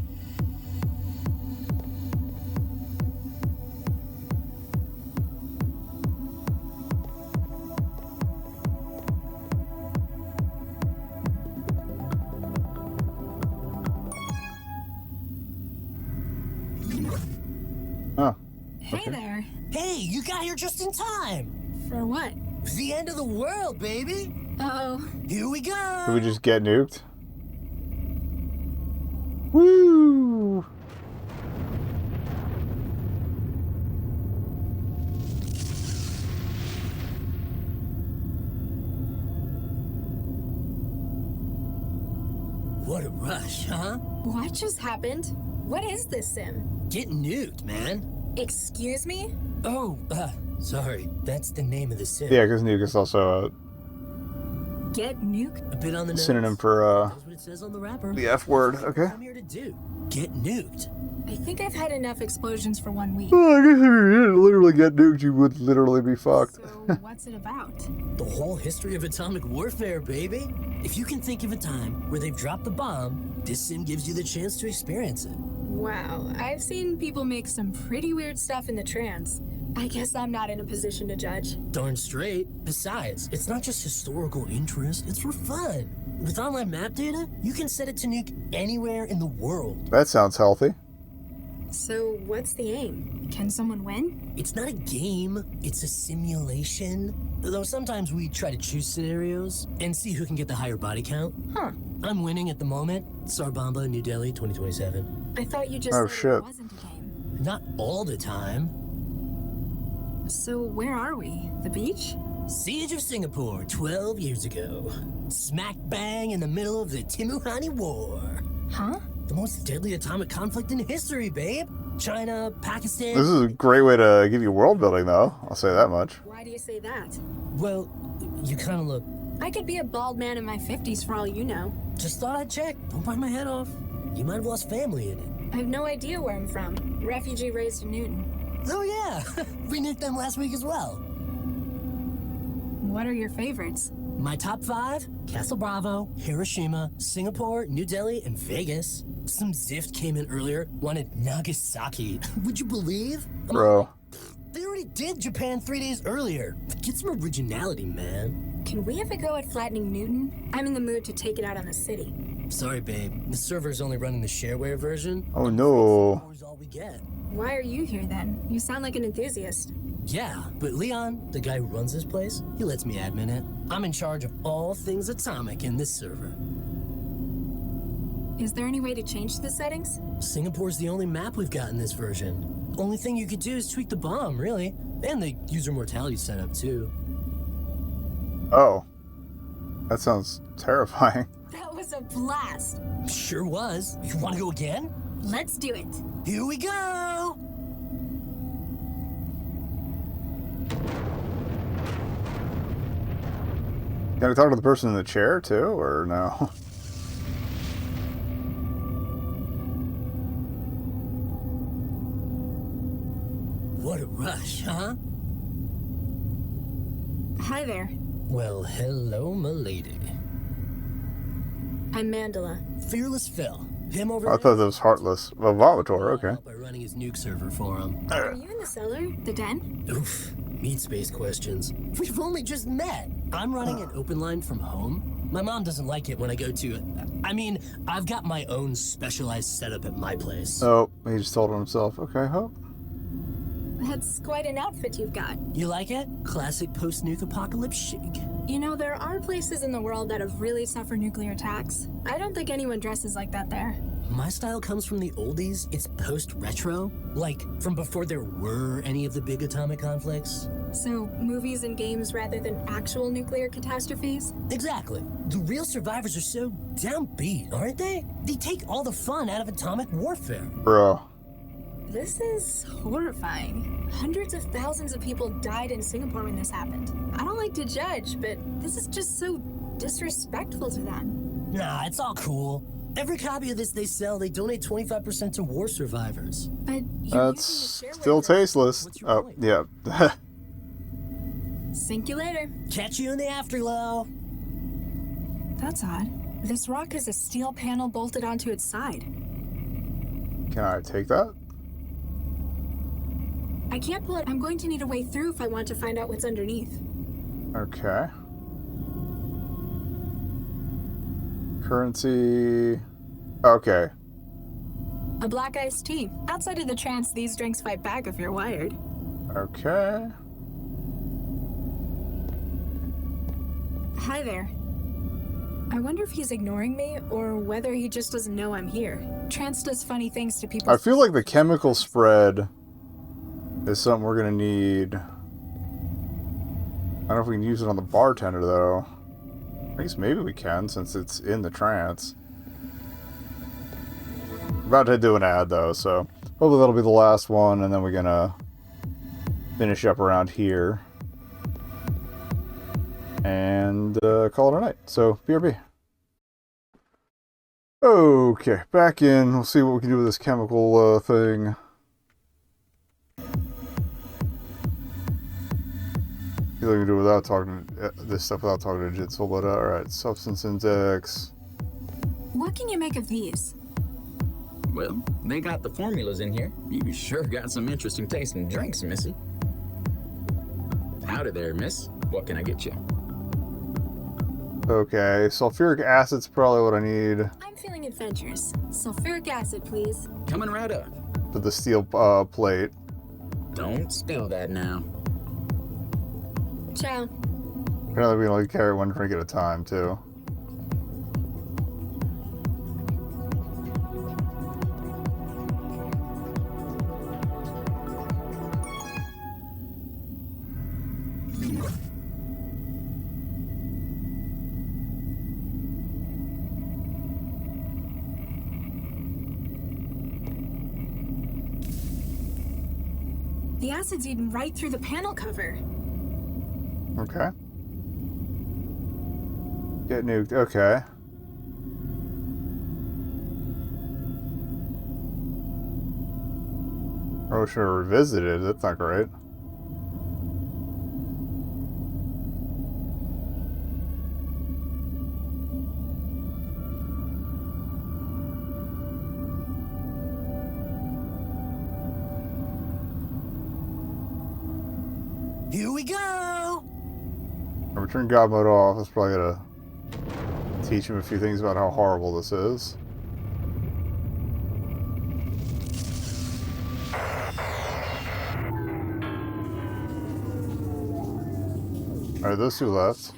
Oh. Hey there. Hey, you got here just in time. For what? The end of the world, baby. Uh-oh. Here we go. Did we just get nuked? Woo! What a rush, huh? What just happened? What is this sim? Get nuked, man. Excuse me? Oh, sorry. That's the name of the sim. Yeah, because nuke is also Get nuked? A bit on the a nose. synonym for That's what it says on the wrapper. the F word. Okay. What I'm here to do. Get nuked. I think I've had enough explosions for 1 week. Well, I guess if you didn't literally get nuked, you would literally be fucked. So, what's it about? The whole history of atomic warfare, baby. If you can think of a time where they've dropped the bomb, this sim gives you the chance to experience it. Wow, I've seen people make some pretty weird stuff in the trance. I guess I'm not in a position to judge. Darn straight. Besides, it's not just historical interest, it's for fun. With online map data, you can set it to nuke anywhere in the world. That sounds healthy. So, what's the aim? Can someone win? It's not a game, it's a simulation. Though sometimes we try to choose scenarios and see who can get the higher body count. Huh. I'm winning at the moment. Sarbamba, New Delhi, 2027. I thought you just Oh, said shit. it wasn't a game. Not all the time. So, where are we? The beach? Siege of Singapore, 12 years ago. Smack bang in the middle of the Timuhani War. Huh? The most deadly atomic conflict in history, babe. China, Pakistan. This is a great way to give you world building, though. I'll say that much. Why do you say that? Well, you kind of look... I could be a bald man in my 50s for all you know. Just thought I'd check. Don't bite my head off. You might have lost family in it. I have no idea where I'm from. Refugee raised in Newton. Oh yeah, we nuked them last week as well. What are your favorites? My top 5, Castle Bravo, Hiroshima, Singapore, New Delhi, and Vegas. Some Zift came in earlier, wanted Nagasaki. Would you believe? Bro. They already did Japan 3 days earlier. Get some originality, man. Can we have a go at flattening Newton? I'm in the mood to take it out on the city. Sorry, babe. The server's only running the shareware version. Oh, no. That's all we get. Why are you here then? You sound like an enthusiast. Yeah, but Leon, the guy who runs this place, he lets me admin it. I'm in charge of all things atomic in this server. Is there any way to change the settings? Singapore's the only map we've got in this version. Only thing you could do is tweak the bomb, really. And the user mortality setup, too. Oh. That sounds terrifying. That was a blast. Sure was. You want to go again? Let's do it. Here we go! Can I talk to the person in the chair, too, or no? What a rush, huh? Hi there. Well, hello, milady. I'm Mandela. Fearless Phil. Him over I thought that was Heartless. Well, Vomitor, okay. by running his nuke server for him. Are you in the cellar? The den? Oof. Meat space questions. We've only just met. I'm running an open line from home. My mom doesn't like it when I go to it. I mean, I've got my own specialized setup at my place. Oh, he just told himself. Okay, hope. That's quite an outfit you've got. You like it? Classic post-nuke apocalypse chic. You know, there are places in the world that have really suffered nuclear attacks. I don't think anyone dresses like that there. my style comes from the oldies. It's post-retro, like from before there were any of the big atomic conflicts. So, movies and games rather than actual nuclear catastrophes? Exactly. The real survivors are so downbeat, aren't they? They take all the fun out of atomic warfare. Bro. This is horrifying. Hundreds of thousands of people died in Singapore when this happened. I don't like to judge, but this is just so disrespectful to them. Nah, it's all cool. Every copy of this they sell, they donate 25% to war survivors. But that's still tasteless. Oh, yeah. Sink you later. Catch you in the afterglow. That's odd. This rock has a steel panel bolted onto its side. Can I take that? I can't pull it. I'm going to need a way through if I want to find out what's underneath. Okay. Currency. Okay. A black iced tea. Outside of the trance, these drinks fight back if you're wired. Okay. Hi there. I wonder if he's ignoring me or whether he just doesn't know I'm here. Trance does funny things to people. I feel like the chemical spread is something we're gonna need. I don't know if we can use it on the bartender though. I guess maybe we can since it's in the trance. About to do an ad though, so hopefully that'll be the last one, and then we're gonna finish up around here and call it a night. So BRB. Okay, back in. We'll see what we can do with this chemical thing. I feel like we can do without talking this stuff without talking to Jitzel, but alright, substance index. What can you make of these? Well, they got the formulas in here. You sure got some interesting tasting drinks, Missy. Howdy there, miss. What can I get you? Okay, sulfuric acid's probably what I need. I'm feeling adventurous. Sulfuric acid, please. Coming right up. For the steel plate. Don't spill that now. Ciao. Apparently we can only carry one drink at a time, too. The acid's eaten right through the panel cover. Okay. Get nuked. Okay. Oh, should have revisited. That's not great. Here we go! I'm turn God mode off. That's probably gonna teach him a few things about how horrible this is. Alright, those two left.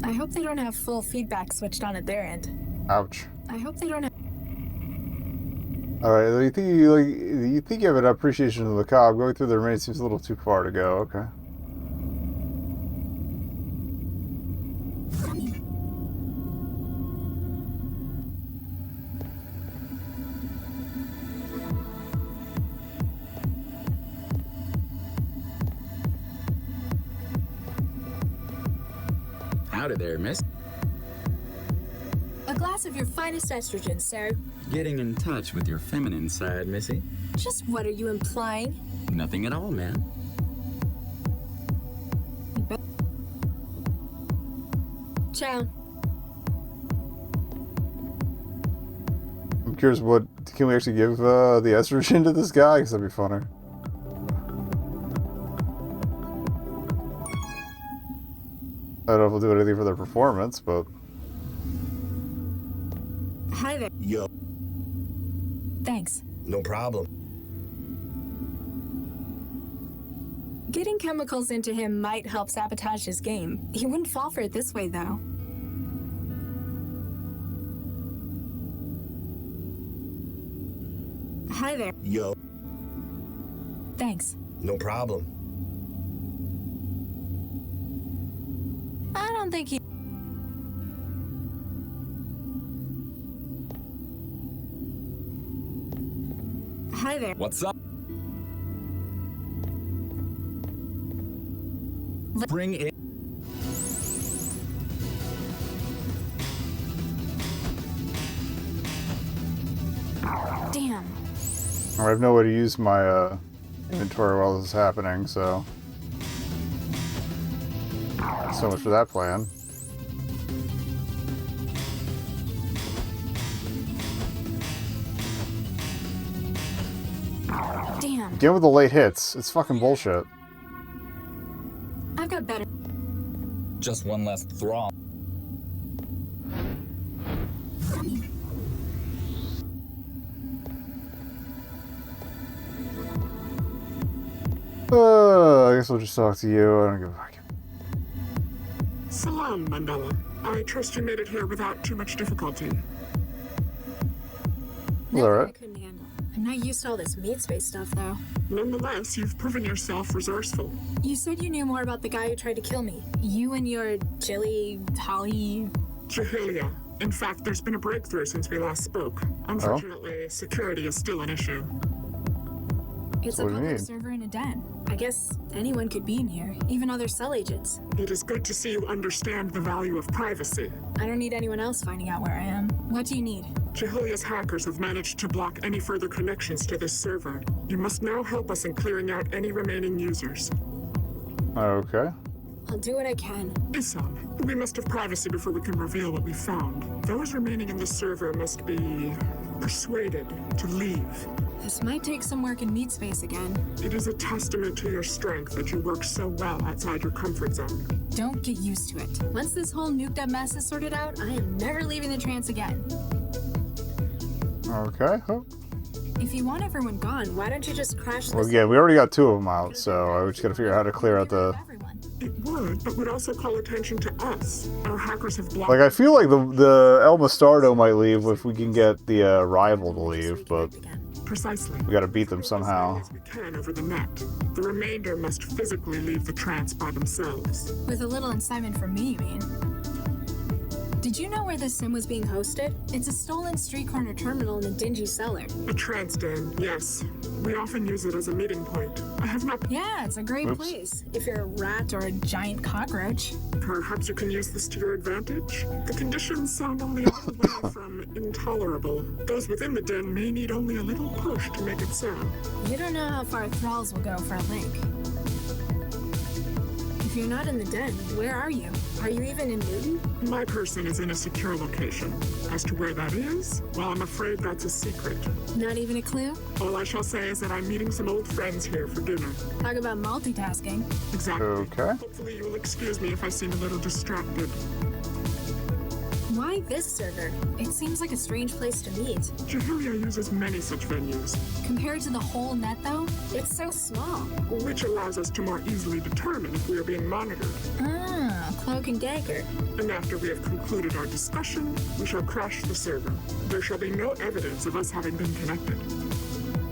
I hope they don't have full feedback switched on at their end. Ouch. I hope they don't have... Alright, you think you have an appreciation of the cob. Going through the remains seems a little too far to go. Okay. Howdy there, miss. A glass of your finest estrogen, sir. Getting in touch with your feminine side, Missy. Just what are you implying? Nothing at all, man. Ciao. curious, what can we actually give the estrogen to this guy? Because that'd be funner. I don't know if we'll do anything for their performance, but... Hi there. Yo. Thanks. No problem. Getting chemicals into him might help sabotage his game. He wouldn't fall for it this way, though. Hi there. Yo. Thanks. No problem. I don't think he... Hi there. What's up? Bring it. Damn. I have no way to use my inventory while this is happening, so... So much for that plan. Damn. Again with the late hits. It's fucking bullshit. I've got better. Just one less throb. I guess we'll just talk to you. I don't give a fuck. Salam, Mandela. I trust you made it here without too much difficulty. Alright. I'm not used to all this meat space stuff, though. Nonetheless, you've proven yourself resourceful. You said you knew more about the guy who tried to kill me. You and your Holly... Jahilia. In fact, there's been a breakthrough since we last spoke. Unfortunately, security is still an issue. It's a public server in a den. I guess anyone could be in here, even other cell agents. It is good to see you understand the value of privacy. I don't need anyone else finding out where I am. What do you need? Jahilia's hackers have managed to block any further connections to this server. You must now help us in clearing out any remaining users. Okay. I'll do what I can. Isam, we must have privacy before we can reveal what we found. Those remaining in the server must be persuaded to leave. This might take some work in meat space again. It is a testament to your strength that you work so well outside your comfort zone. Don't get used to it. Once this whole nuked up mess is sorted out, I am never leaving the trance again. Okay. Oh. If you want everyone gone, why don't you just crash this? Well, again, we already got 2 of them out, so we just gotta figure out how to clear out the... It would, but would also call attention to us. Our hackers have blocked... Like, I feel like the El Mastardo might leave if we can get the rival to leave, but... Precisely. We gotta beat them somehow. We can over the net. The remainder must physically leave the trance by themselves. With a little incitement from me, you mean? Did you know where this sim was being hosted? It's a stolen street corner terminal in a dingy cellar. A trance den, yes. We often use it as a meeting point. I have not... Yeah, it's a great place. If you're a rat or a giant cockroach. Perhaps you can use this to your advantage? The conditions sound only a little way from intolerable. Those within the den may need only a little push to make it so. You don't know how far thralls will go for a link. If you're not in the den, where are you? Are you even in Newton? My person is in a secure location. As to where that is, well, I'm afraid that's a secret. Not even a clue? All I shall say is that I'm meeting some old friends here for dinner. Talk about multitasking. Exactly. Okay. Hopefully you will excuse me if I seem a little distracted. Why this server? It seems like a strange place to meet. Jahilia uses many such venues. Compared to the whole net, though, it's so small. Which allows us to more easily determine if we are being monitored. Ah, cloak and dagger. And after we have concluded our discussion, we shall crash the server. There shall be no evidence of us having been connected.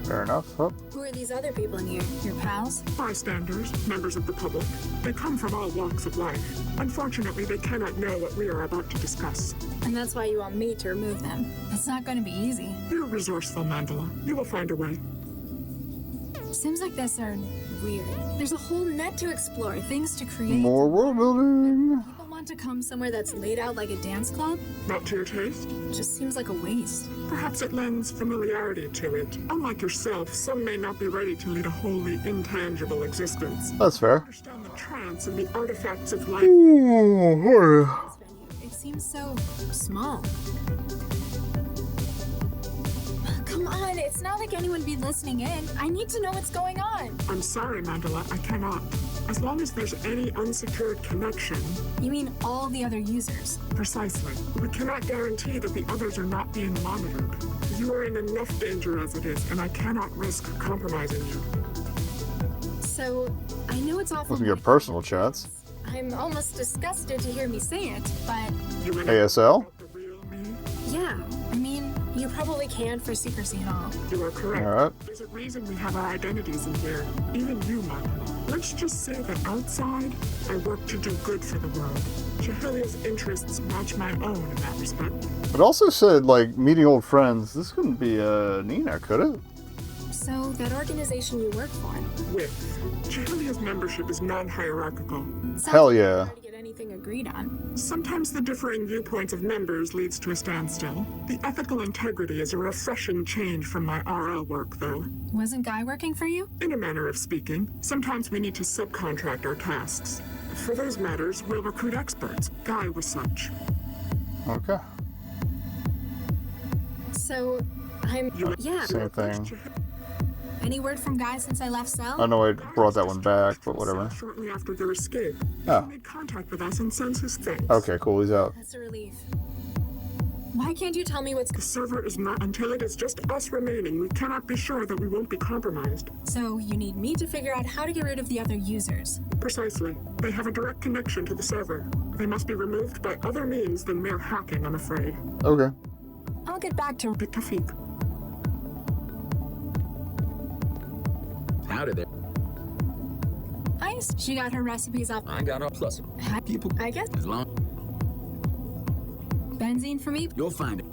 Fair enough. Oh. Who are these other people in here? Your pals? Bystanders, members of the public. They come from all walks of life. Unfortunately, they cannot know what we are about to discuss. And that's why you want me to remove them. It's not going to be easy. You're resourceful, Mandela. You will find a way. Sims like this are weird. There's a whole net to explore, things to create. More world building. People want to come somewhere that's laid out like a dance club? Not to your taste? Just seems like a waste. Perhaps it lends familiarity to it. Unlike yourself, some may not be ready to lead a wholly intangible existence. That's fair. Understand the trance and the artifacts of life. It seems so small. on, it's not like anyone be listening in. I need to know what's going on. I'm sorry, Mandela, I cannot. As long as there's any unsecured connection. You mean all the other users? Precisely. We cannot guarantee that the others are not being monitored. You are in enough danger as it is, and I cannot risk compromising you. So, I know it's awful. Looking at your personal chats. I'm almost disgusted to hear me say it, but... ASL? Yeah, I mean, you probably can for secrecy and all. You are correct. All right. There's a reason we have our identities in here. Even you, Mandela. Let's just say that outside, I work to do good for the world. Jahilia's interests match my own in that respect. It also said, like, meeting old friends. This couldn't be Nina, could it? So, that organization you work for? With. Jahilia's membership is non-hierarchical. Hell yeah. Hard to get anything agreed on. Sometimes the differing viewpoints of members leads to a standstill. The ethical integrity is a refreshing change from my RL work, though. Wasn't Guy working for you? In a manner of speaking, sometimes we need to subcontract our tasks. For those matters, we'll recruit experts. Guy was such. Okay. So, yeah. Same thing. Any word from Guy since I left Cell? I know I brought that one back, but whatever. Shortly after their escape, Oh. he made contact with us and sends his thanks. Okay, cool. He's out. That's a relief. Why can't you tell me what's... The server is not... Until it is just us remaining, we cannot be sure that we won't be compromised. So, you need me to figure out how to get rid of the other users. Precisely. They have a direct connection to the server. They must be removed by other means than mere hacking, I'm afraid. Okay. I'll get back to... Bitafik. How did they? Ice. She got her recipes off. I got a plus. People. I guess. As long. Benzene for me? You'll find it.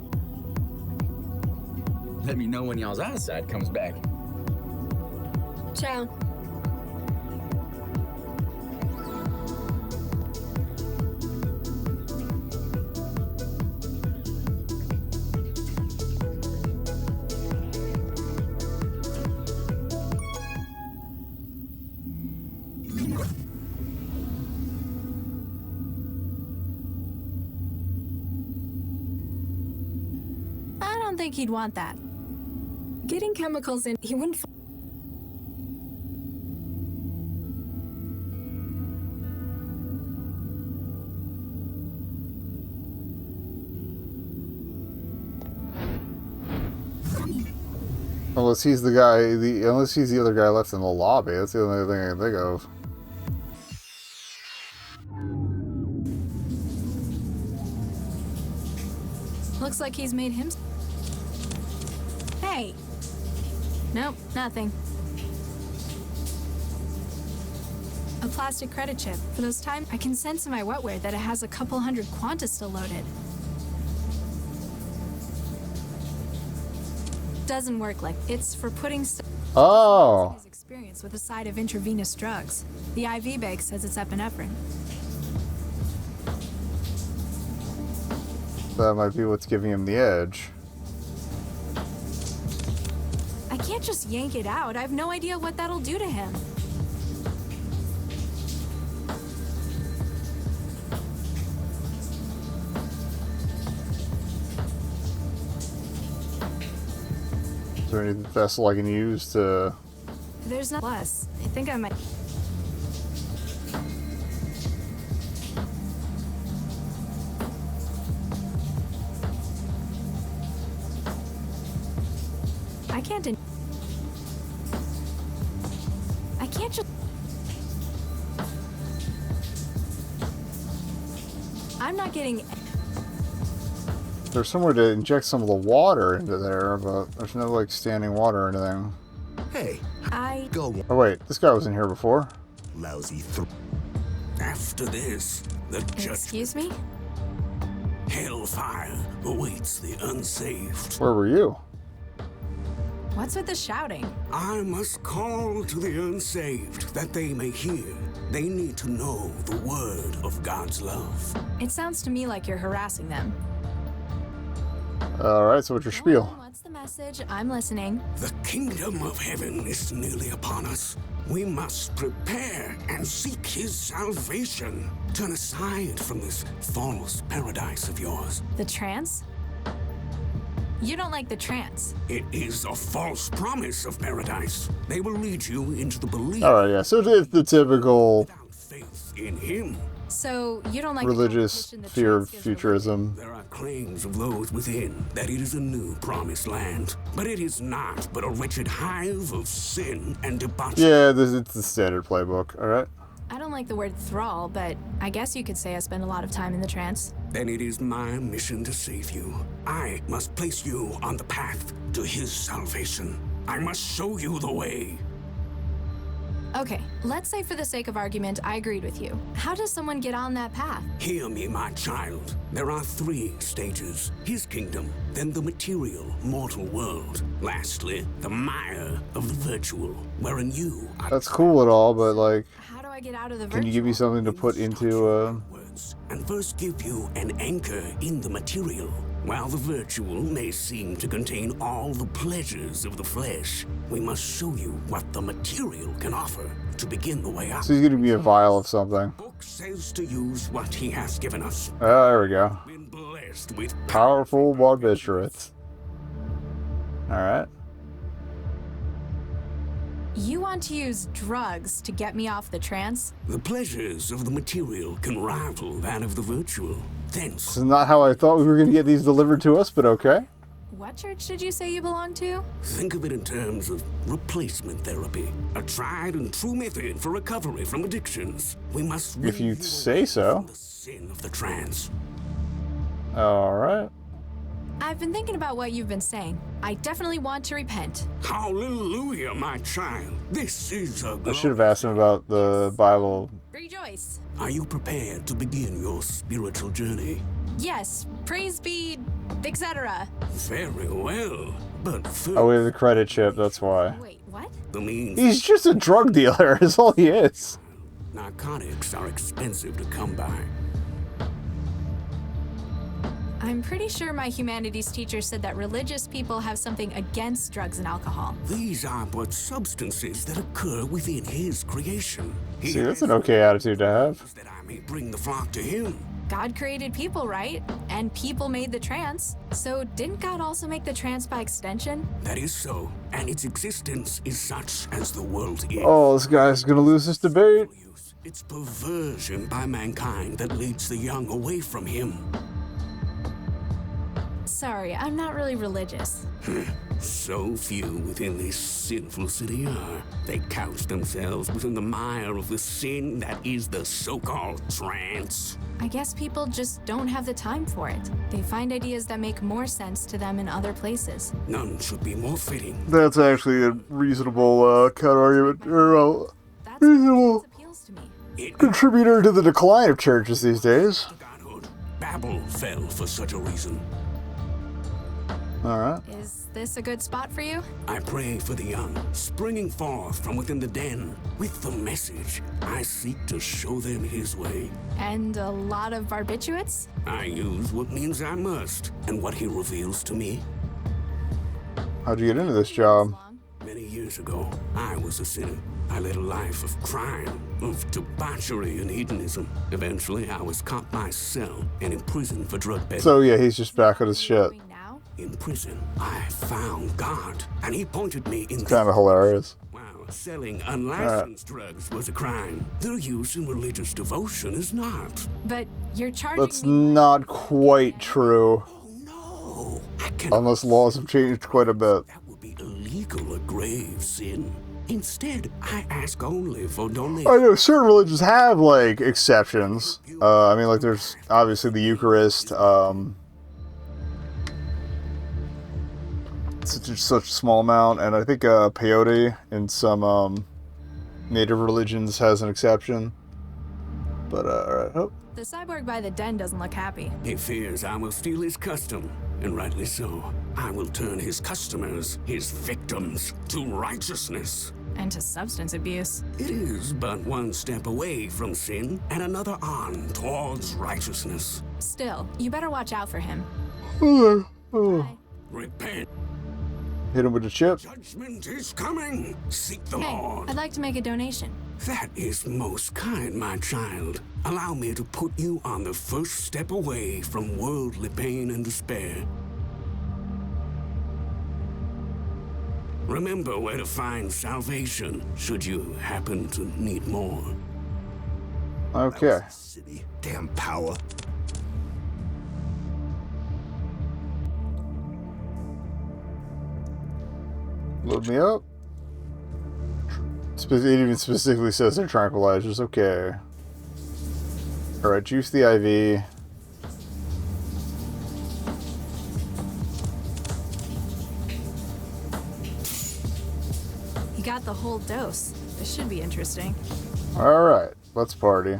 Let me know when y'all's eyesight comes back. Ciao. I don't think he'd want that. Getting chemicals in, he wouldn't. Unless he's the guy, unless he's the other guy left in the lobby. That's the only thing I can think of. Looks like he's made him. Hey. Nope, nothing. A plastic credit chip. For those times, I can sense in my wetware that it has a couple hundred quanta still loaded. Doesn't work like it's for putting Oh. his experience with a side of intravenous drugs. The IV bag says it's epinephrine. That might be what's giving him the edge. I can't just yank it out. I have no idea what that'll do to him. Is there any vessel I can use to... There's not less. I think I might. I can't. I can't just. I'm not getting. There's somewhere to inject some of the water into there, but there's no, like, standing water or anything. Hey, I go. Oh, wait. This guy was in here before. Lousy After this, the judgment. Excuse me? Hellfire awaits the unsaved. Where were you? What's with the shouting? I must call to the unsaved that they may hear. They need to know the word of God's love. It sounds to me like you're harassing them. Alright, so what's your spiel? What's the message? I'm listening. The kingdom of heaven is nearly upon us. We must prepare and seek his salvation. Turn aside from this false paradise of yours. The trance? You don't like the trance. It is a false promise of paradise. They will lead you into the belief. Alright, yeah, so it's the typical in him. So you don't like religious the fear of futurism. There are claims of those within that it is a new promised land, but it is not but a wretched hive of sin and debauchery. Yeah, it's the standard playbook, alright? I don't like the word thrall, but I guess you could say I spend a lot of time in the trance. Then it is my mission to save you. I must place you on the path to his salvation. I must show you the way. Okay, let's say for the sake of argument, I agreed with you. How does someone get on that path? Hear me, my child. There are 3 stages. His kingdom, then the material, mortal world. Lastly, the mire of the virtual, wherein you are... That's cool and all, but like... How do I get out of the Can virtual? you give me something to put into, And first give you an anchor in the material. While the virtual may seem to contain all the pleasures of the flesh, we must show you what the material can offer to begin the way out. So he's gonna be a vial of something. Book says to use what he has given us. There we go. Been blessed with Powerful barbiturates. Alright. You want to use drugs to get me off the trance? The pleasures of the material can rival that of the virtual. This is not how I thought we were gonna get these delivered to us, but okay. What church did you say you belong to? Think of it in terms of replacement therapy, a tried and true method for recovery from addictions. We must If you say so. the sin of the trance. Alright. I've been thinking about what you've been saying. I definitely want to repent. Hallelujah, my child. This is a I should have asked him about the Bible. Rejoice. Are you prepared to begin your spiritual journey? Yes, praise be, etc. Very well, but first... Oh, we have the credit chip, that's why. Wait, what? The means... He's just a drug dealer, is all he is. Narcotics are expensive to come by. I'm pretty sure my humanities teacher said that religious people have something against drugs and alcohol. These are but substances that occur within his creation. See, that's an okay attitude to have. That I may bring the flock to him. God created people, right? And people made the trance. So didn't God also make the trance by extension? That is so, and its existence is such as the world is. Oh, this guy's gonna lose this debate. It's perversion by mankind that leads the young away from him. Sorry, I'm not really religious. So few within this sinful city are. They couch themselves within the mire of the sin that is the so-called trance. I guess people just don't have the time for it. They find ideas that make more sense to them in other places. None should be more fitting. That's actually a reasonable counter-argument, or reasonable contributor to the decline of churches these days. Babel fell for such a reason. Alright. Is this a good spot for you? I pray for the young, springing forth from within the den. With the message, I seek to show them his way. And a lot of barbiturates? I use what means I must, and what he reveals to me. How'd you get into this job? Many years ago, I was a sinner. I led a life of crime, of debauchery and hedonism. Eventually, I was caught myself and imprisoned for drug peddling. So yeah, he's just back on his shit. In prison, I found God, and he pointed me in... Kind of hilarious. Wow, selling unlicensed drugs was a crime. Their use in religious devotion is not. But you're charging That's not quite true. No, unless laws have changed quite a bit. That would be illegal, a grave sin. Instead, I ask only for donations. I know certain religions have like exceptions. I mean, like there's obviously the Eucharist. Such a small amount, and I think peyote in some native religions has an exception. But alright. Oh. The cyborg by the den doesn't look happy. He fears I will steal his custom, and rightly so. I will turn his customers, his victims, to righteousness. And to substance abuse. It is but one step away from sin, and another on towards righteousness. Still, you better watch out for him. Repent. Hit him with the chip. Judgment is coming. Seek the Hey, Lord. I'd like to make a donation. That is most kind, my child. Allow me to put you on the first step away from worldly pain and despair. Remember where to find salvation, should you happen to need more. Okay. City, damn power. Load me up. It even specifically says they're tranquilizers. Okay. Alright, juice the IV. You got the whole dose. This should be interesting. Alright, let's party.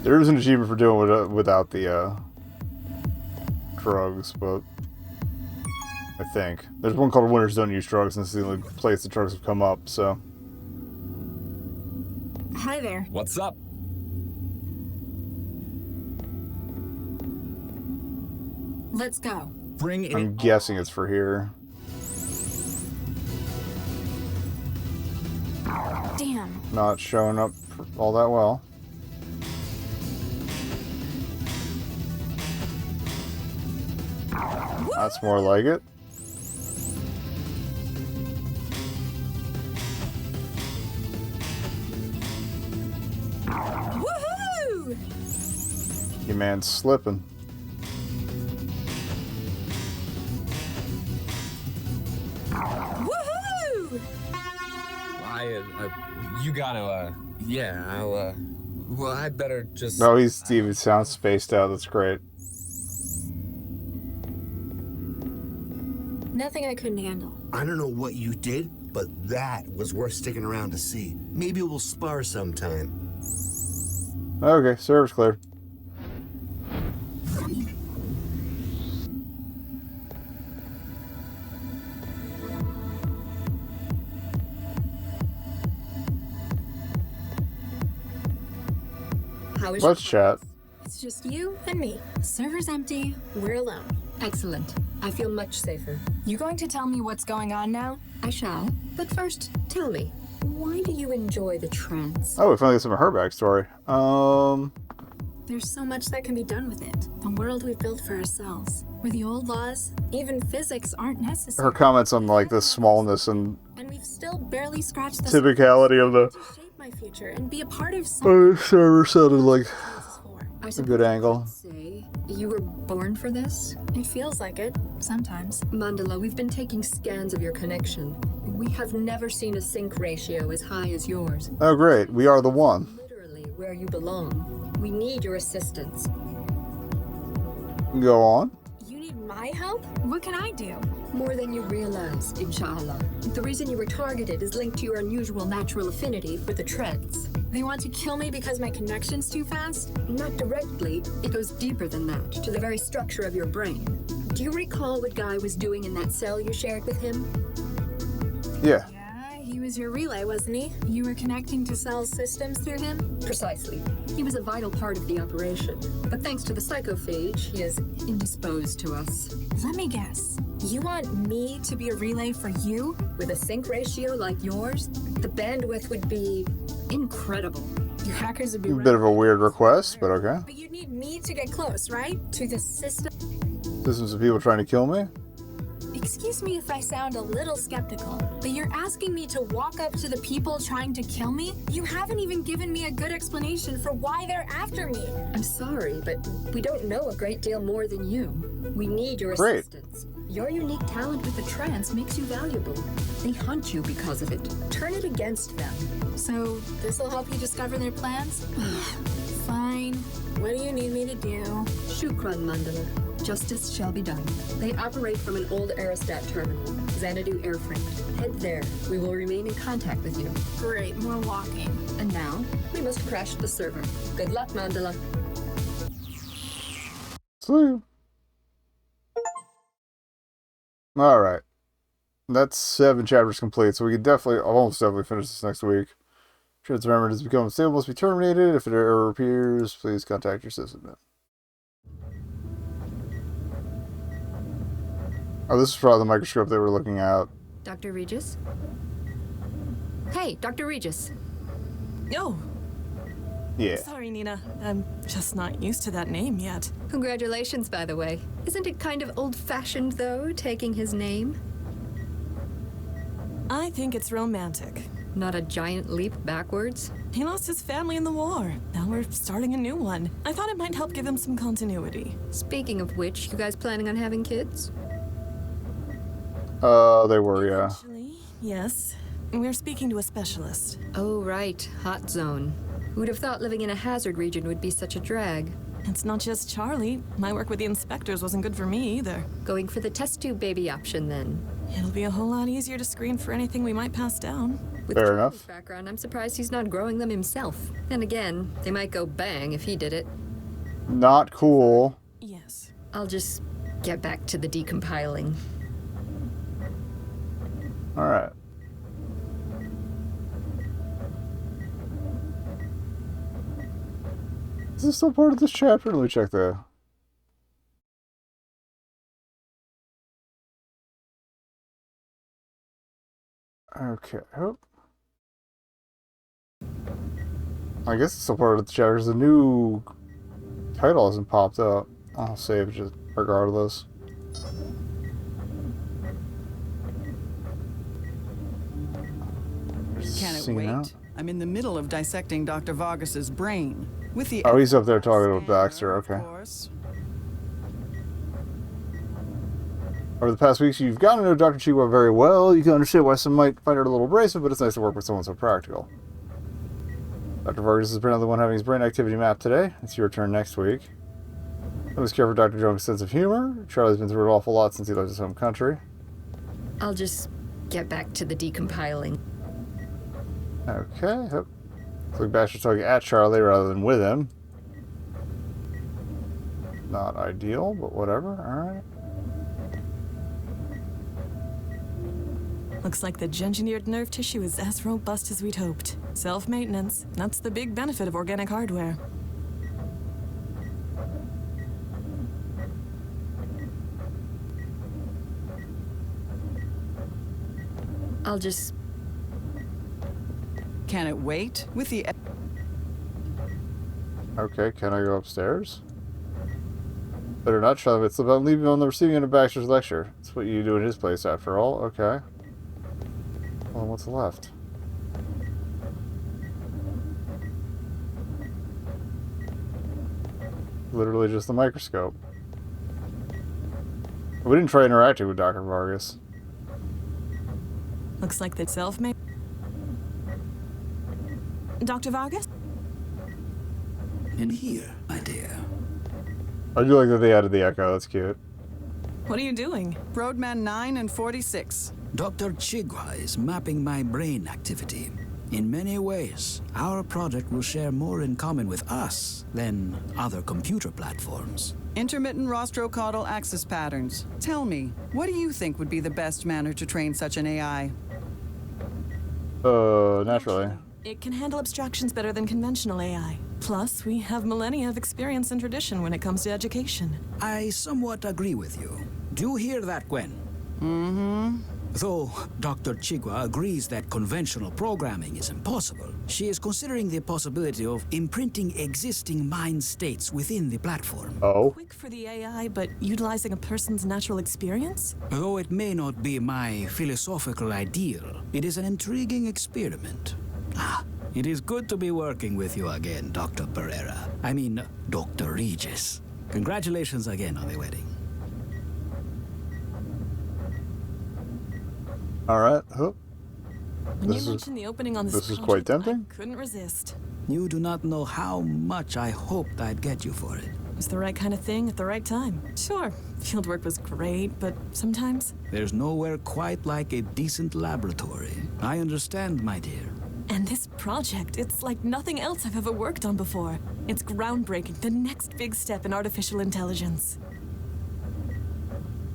There is an achievement for doing it without the drugs, but I think. There's one called Winners Don't Use Drugs, and this is the only place the drugs have come up, so. Hi there. What's up? Let's go. Bring it. I'm guessing it's for here. Damn. Not showing up all that well. That's more like it. Woohoo! Your man's slipping. Woohoo! You gotta, yeah, well, I better just... No, he's Steve. It sounds spaced out. That's great. Nothing I couldn't handle. I don't know what you did, but that was worth sticking around to see. Maybe we'll spar sometime. Okay, server's cleared. How is Let's chat. It's just you and me. Server's empty. We're alone. Excellent. I feel much safer. You going to tell me what's going on now? I shall. But first, tell me, why do you enjoy the trance? Oh, we finally get some of her backstory. There's so much that can be done with it. The world we've built for ourselves, where the old laws, even physics, aren't necessary. Her comments on like the smallness and And we've still barely scratched the typicality of the to shape my future and be a part of something. server sounded like I a good angle. Say, you were born for this? It feels like it, sometimes. Mandala, we've been taking scans of your connection. We have never seen a sync ratio as high as yours. Oh, great. We are the one. Literally where you belong. We need your assistance. Go on. You need my help? What can I do? More than you realize, inshallah. The reason you were targeted is linked to your unusual natural affinity for the Trance. They want to kill me because my connection's too fast? Not directly. It goes deeper than that, to the very structure of your brain. Do you recall what Guy was doing in that cell you shared with him? Yeah. He was your relay, wasn't he? You were connecting to Cell's systems through him? Precisely. He was a vital part of the operation. But thanks to the psychophage, he is indisposed to us. Let me guess. You want me to be a relay for you? With a sync ratio like yours, the bandwidth would be incredible. Your hackers would be A bit of a weird request, but okay. But you'd need me to get close, right? To the system. Systems of people trying to kill me? Excuse me if I sound a little skeptical, but you're asking me to walk up to the people trying to kill me? You haven't even given me a good explanation for why they're after me. I'm sorry, but we don't know a great deal more than you. We need your assistance. Your unique talent with the trance makes you valuable. They hunt you because of it. Turn it against them. So, this'll help you discover their plans? Fine. What do you need me to do? Shukran, Mandala. Justice shall be done. They operate from an old Aerostat terminal, Xanadu Airfreight. Head there. We will remain in contact with you. Great, more walking. And now, we must crash the server. Good luck, Mandala. See. Alright. That's 7 chapters complete, so we can definitely, I'll almost definitely finish this next week. Trance memory has become unstable, must be terminated. If an error appears, please contact your sysadmin. Oh, this is probably the microscope they were looking at. Dr. Regis? Hey, Dr. Regis. No. Yeah. Sorry, Nina. I'm just not used to that name yet. Congratulations, by the way. Isn't it kind of old-fashioned, though, taking his name? I think it's romantic. Not a giant leap backwards? He lost his family in the war. Now we're starting a new one. I thought it might help give him some continuity. Speaking of which, you guys planning on having kids? They were, yeah. Actually, yes. We're speaking to a specialist. Oh, right. Hot zone. Who'd have thought living in a hazard region would be such a drag? It's not just Charlie. My work with the inspectors wasn't good for me either. Going for the test tube baby option, then. It'll be a whole lot easier to screen for anything we might pass down. With Fair Charlie's enough. background, I'm surprised he's not growing them himself. And again, they might go bang if he did it. Not cool. Yes. I'll just get back to the decompiling. Alright. Is this still part of this chapter? Let me check the... Okay. Oh. I guess it's still part of the chapter because the new title hasn't popped up. I'll save just regardless. Can it See wait? now? I'm in the middle of dissecting Dr. Vargas's brain. With the Oh, he's up there talking with Baxter. Okay. of course. Over the past weeks, you've gotten to know Dr. Chihuahua very well. You can understand why some might find her a little abrasive, but it's nice to work with someone so practical. Dr. Vargas is apparently the one having his brain activity mapped today. It's your turn next week. Always care for Dr. Jones' sense of humor. Charlie's been through an awful lot since he left his home country. I'll just get back to the decompiling. Okay. Yep. Looks like Baxter's talking at Charlie rather than with him. Not ideal, but whatever. Alright. Looks like the engineered nerve tissue is as robust as we'd hoped. Self-maintenance. That's the big benefit of organic hardware. I'll just... Can it wait? With the... Okay, can I go upstairs? Better not, Charlie. It's about leaving on the receiving end of Baxter's lecture. That's what you do in his place, after all. Okay. Well, what's left? Literally just the microscope. We didn't try interacting with Dr. Vargas. Looks like the self-made... Dr. Vargas? In here, my dear. I do like that they added the echo. That's cute. What are you doing? Roadman 9 and 46. Dr. Chigwa is mapping my brain activity. In many ways, our project will share more in common with us than other computer platforms. Intermittent rostrocaudal axis patterns. Tell me, what do you think would be the best manner to train such an AI? Naturally. It can handle abstractions better than conventional AI. Plus, we have millennia of experience and tradition when it comes to education. I somewhat agree with you. Do you hear that, Gwen? Mm-hmm. Though Dr. Chigwa agrees that conventional programming is impossible, she is considering the possibility of imprinting existing mind states within the platform. Oh. Quick for the AI, but utilizing a person's natural experience? Though it may not be my philosophical ideal, it is an intriguing experiment. It is good to be working with you again, Dr. Pereira. I mean, Dr. Regis. Congratulations again on the wedding. Alright. Oh. When you mentioned the opening on this is project, quite tempting. I couldn't resist. You do not know how much I hoped I'd get you for it. It was the right kind of thing at the right time. Sure, fieldwork was great, but sometimes... There's nowhere quite like a decent laboratory. I understand, my dear. And this project, it's like nothing else I've ever worked on before. It's groundbreaking, the next big step in artificial intelligence.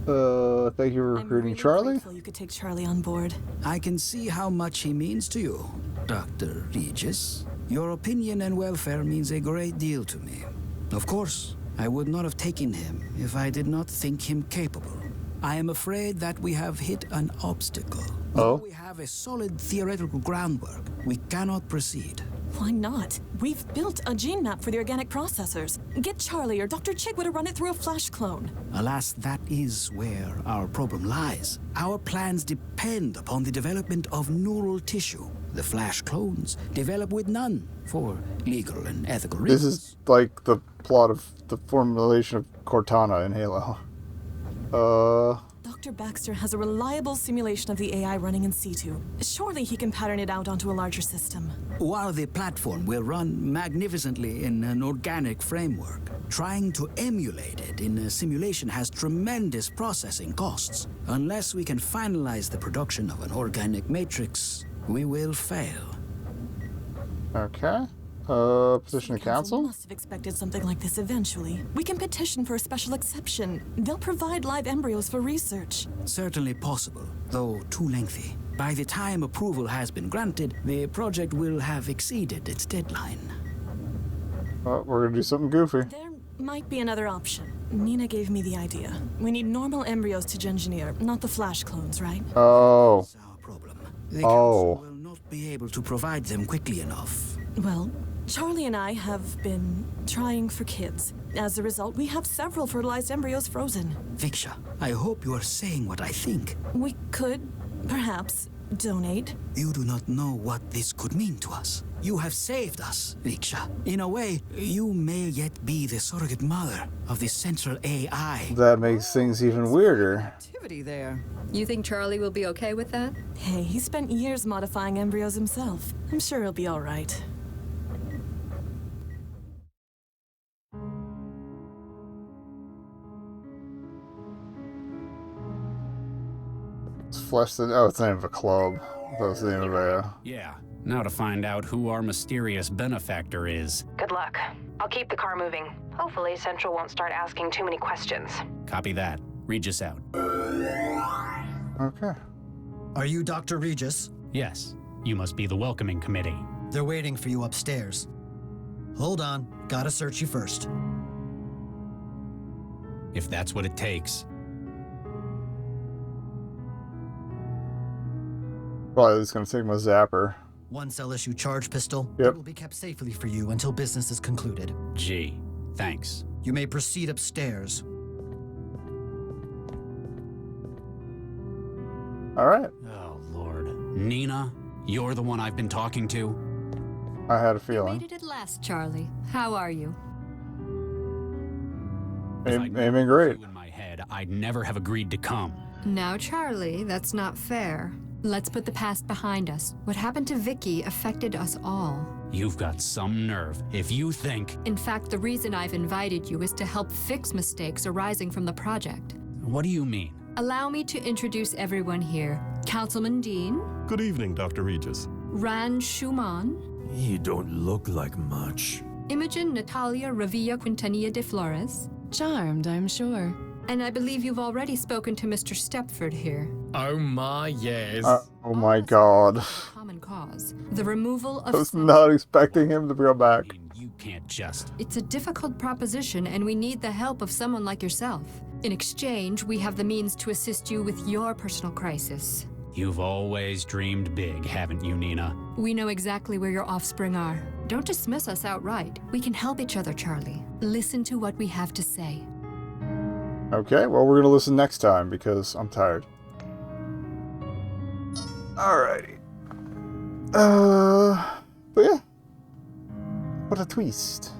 Thank you for recruiting Charlie. Grateful you could take Charlie on board. I can see how much he means to you, Dr. Regis. Your opinion and welfare means a great deal to me. Of course, I would not have taken him if I did not think him capable. I am afraid that we have hit an obstacle. Oh? Though we have a solid theoretical groundwork, we cannot proceed. Why not? We've built a gene map for the organic processors. Get Charlie or Dr. Chigwa to run it through a flash clone. Alas, that is where our problem lies. Our plans depend upon the development of neural tissue. The flash clones develop with none, for legal and ethical reasons. This is like the plot of the formulation of Cortana in Halo. Dr. Baxter has a reliable simulation of the AI running in situ. Surely he can pattern it out onto a larger system. While the platform will run magnificently in an organic framework, trying to emulate it in a simulation has tremendous processing costs. Unless we can finalize the production of an organic matrix, we will fail. Okay. Petition to council? Must have expected something like this eventually. We can petition for a special exception. They'll provide live embryos for research. Certainly possible, though too lengthy. By the time approval has been granted, the project will have exceeded its deadline. Well, we're gonna do something goofy. There might be another option. Nina gave me the idea. We need normal embryos to engineer, not the flash clones, right? Oh. The council will not be able to provide them quickly enough. Well, Charlie and I have been trying for kids. As a result, we have several fertilized embryos frozen. Viksha, I hope you are saying what I think. We could, perhaps, donate. You do not know what this could mean to us. You have saved us, Viksha. In a way, you may yet be the surrogate mother of the central AI. That makes things even weirder. Activity there. You think Charlie will be okay with that? Hey, he spent years modifying embryos himself. I'm sure he'll be all right. Flesh the... Oh, it's the name of a club. That was the name of a... Yeah. Now to find out who our mysterious benefactor is. Good luck. I'll keep the car moving. Hopefully, Central won't start asking too many questions. Copy that. Regis out. Okay. Are you Dr. Regis? Yes. You must be the welcoming committee. They're waiting for you upstairs. Hold on. Gotta search you first. If that's what it takes. Probably just gonna take my zapper. One cell issue charge pistol. Yep. It will be kept safely for you until business is concluded. Gee, thanks. You may proceed upstairs. All right. Oh, Lord. Nina, you're the one I've been talking to? I had a feeling. Made it at last, Charlie. How are you? Aiming great. In my head, I'd never have agreed to come. Now, Charlie, that's not fair. Let's put the past behind us. What happened to Vicky affected us all. You've got some nerve. If you think... In fact, the reason I've invited you is to help fix mistakes arising from the project. What do you mean? Allow me to introduce everyone here. Councilman Dean. Good evening, Dr. Regis. Rand Schumann. You don't look like much. Imogen Natalia Revilla Quintanilla de Flores. Charmed, I'm sure. And I believe you've already spoken to Mr. Stepford here. Oh my, yes. Oh my god. Common cause. The removal of... I was not expecting him to go back. You can't just... It's a difficult proposition, and we need the help of someone like yourself. In exchange, we have the means to assist you with your personal crisis. You've always dreamed big, haven't you, Nina? We know exactly where your offspring are. Don't dismiss us outright. We can help each other, Charlie. Listen to what we have to say. Okay, well, we're gonna listen next time because I'm tired. Alrighty. But yeah. What a twist.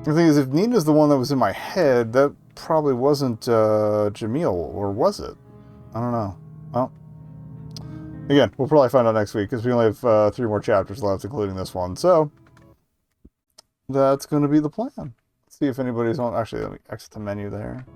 The thing is, if Nina's the one that was in my head, that probably wasn't Jamil, or was it? I don't know. Well, again, we'll probably find out next week because we only have 3 more chapters left, including this one. So that's going to be the plan. Let's see if anybody's on. Actually, let me exit the menu there.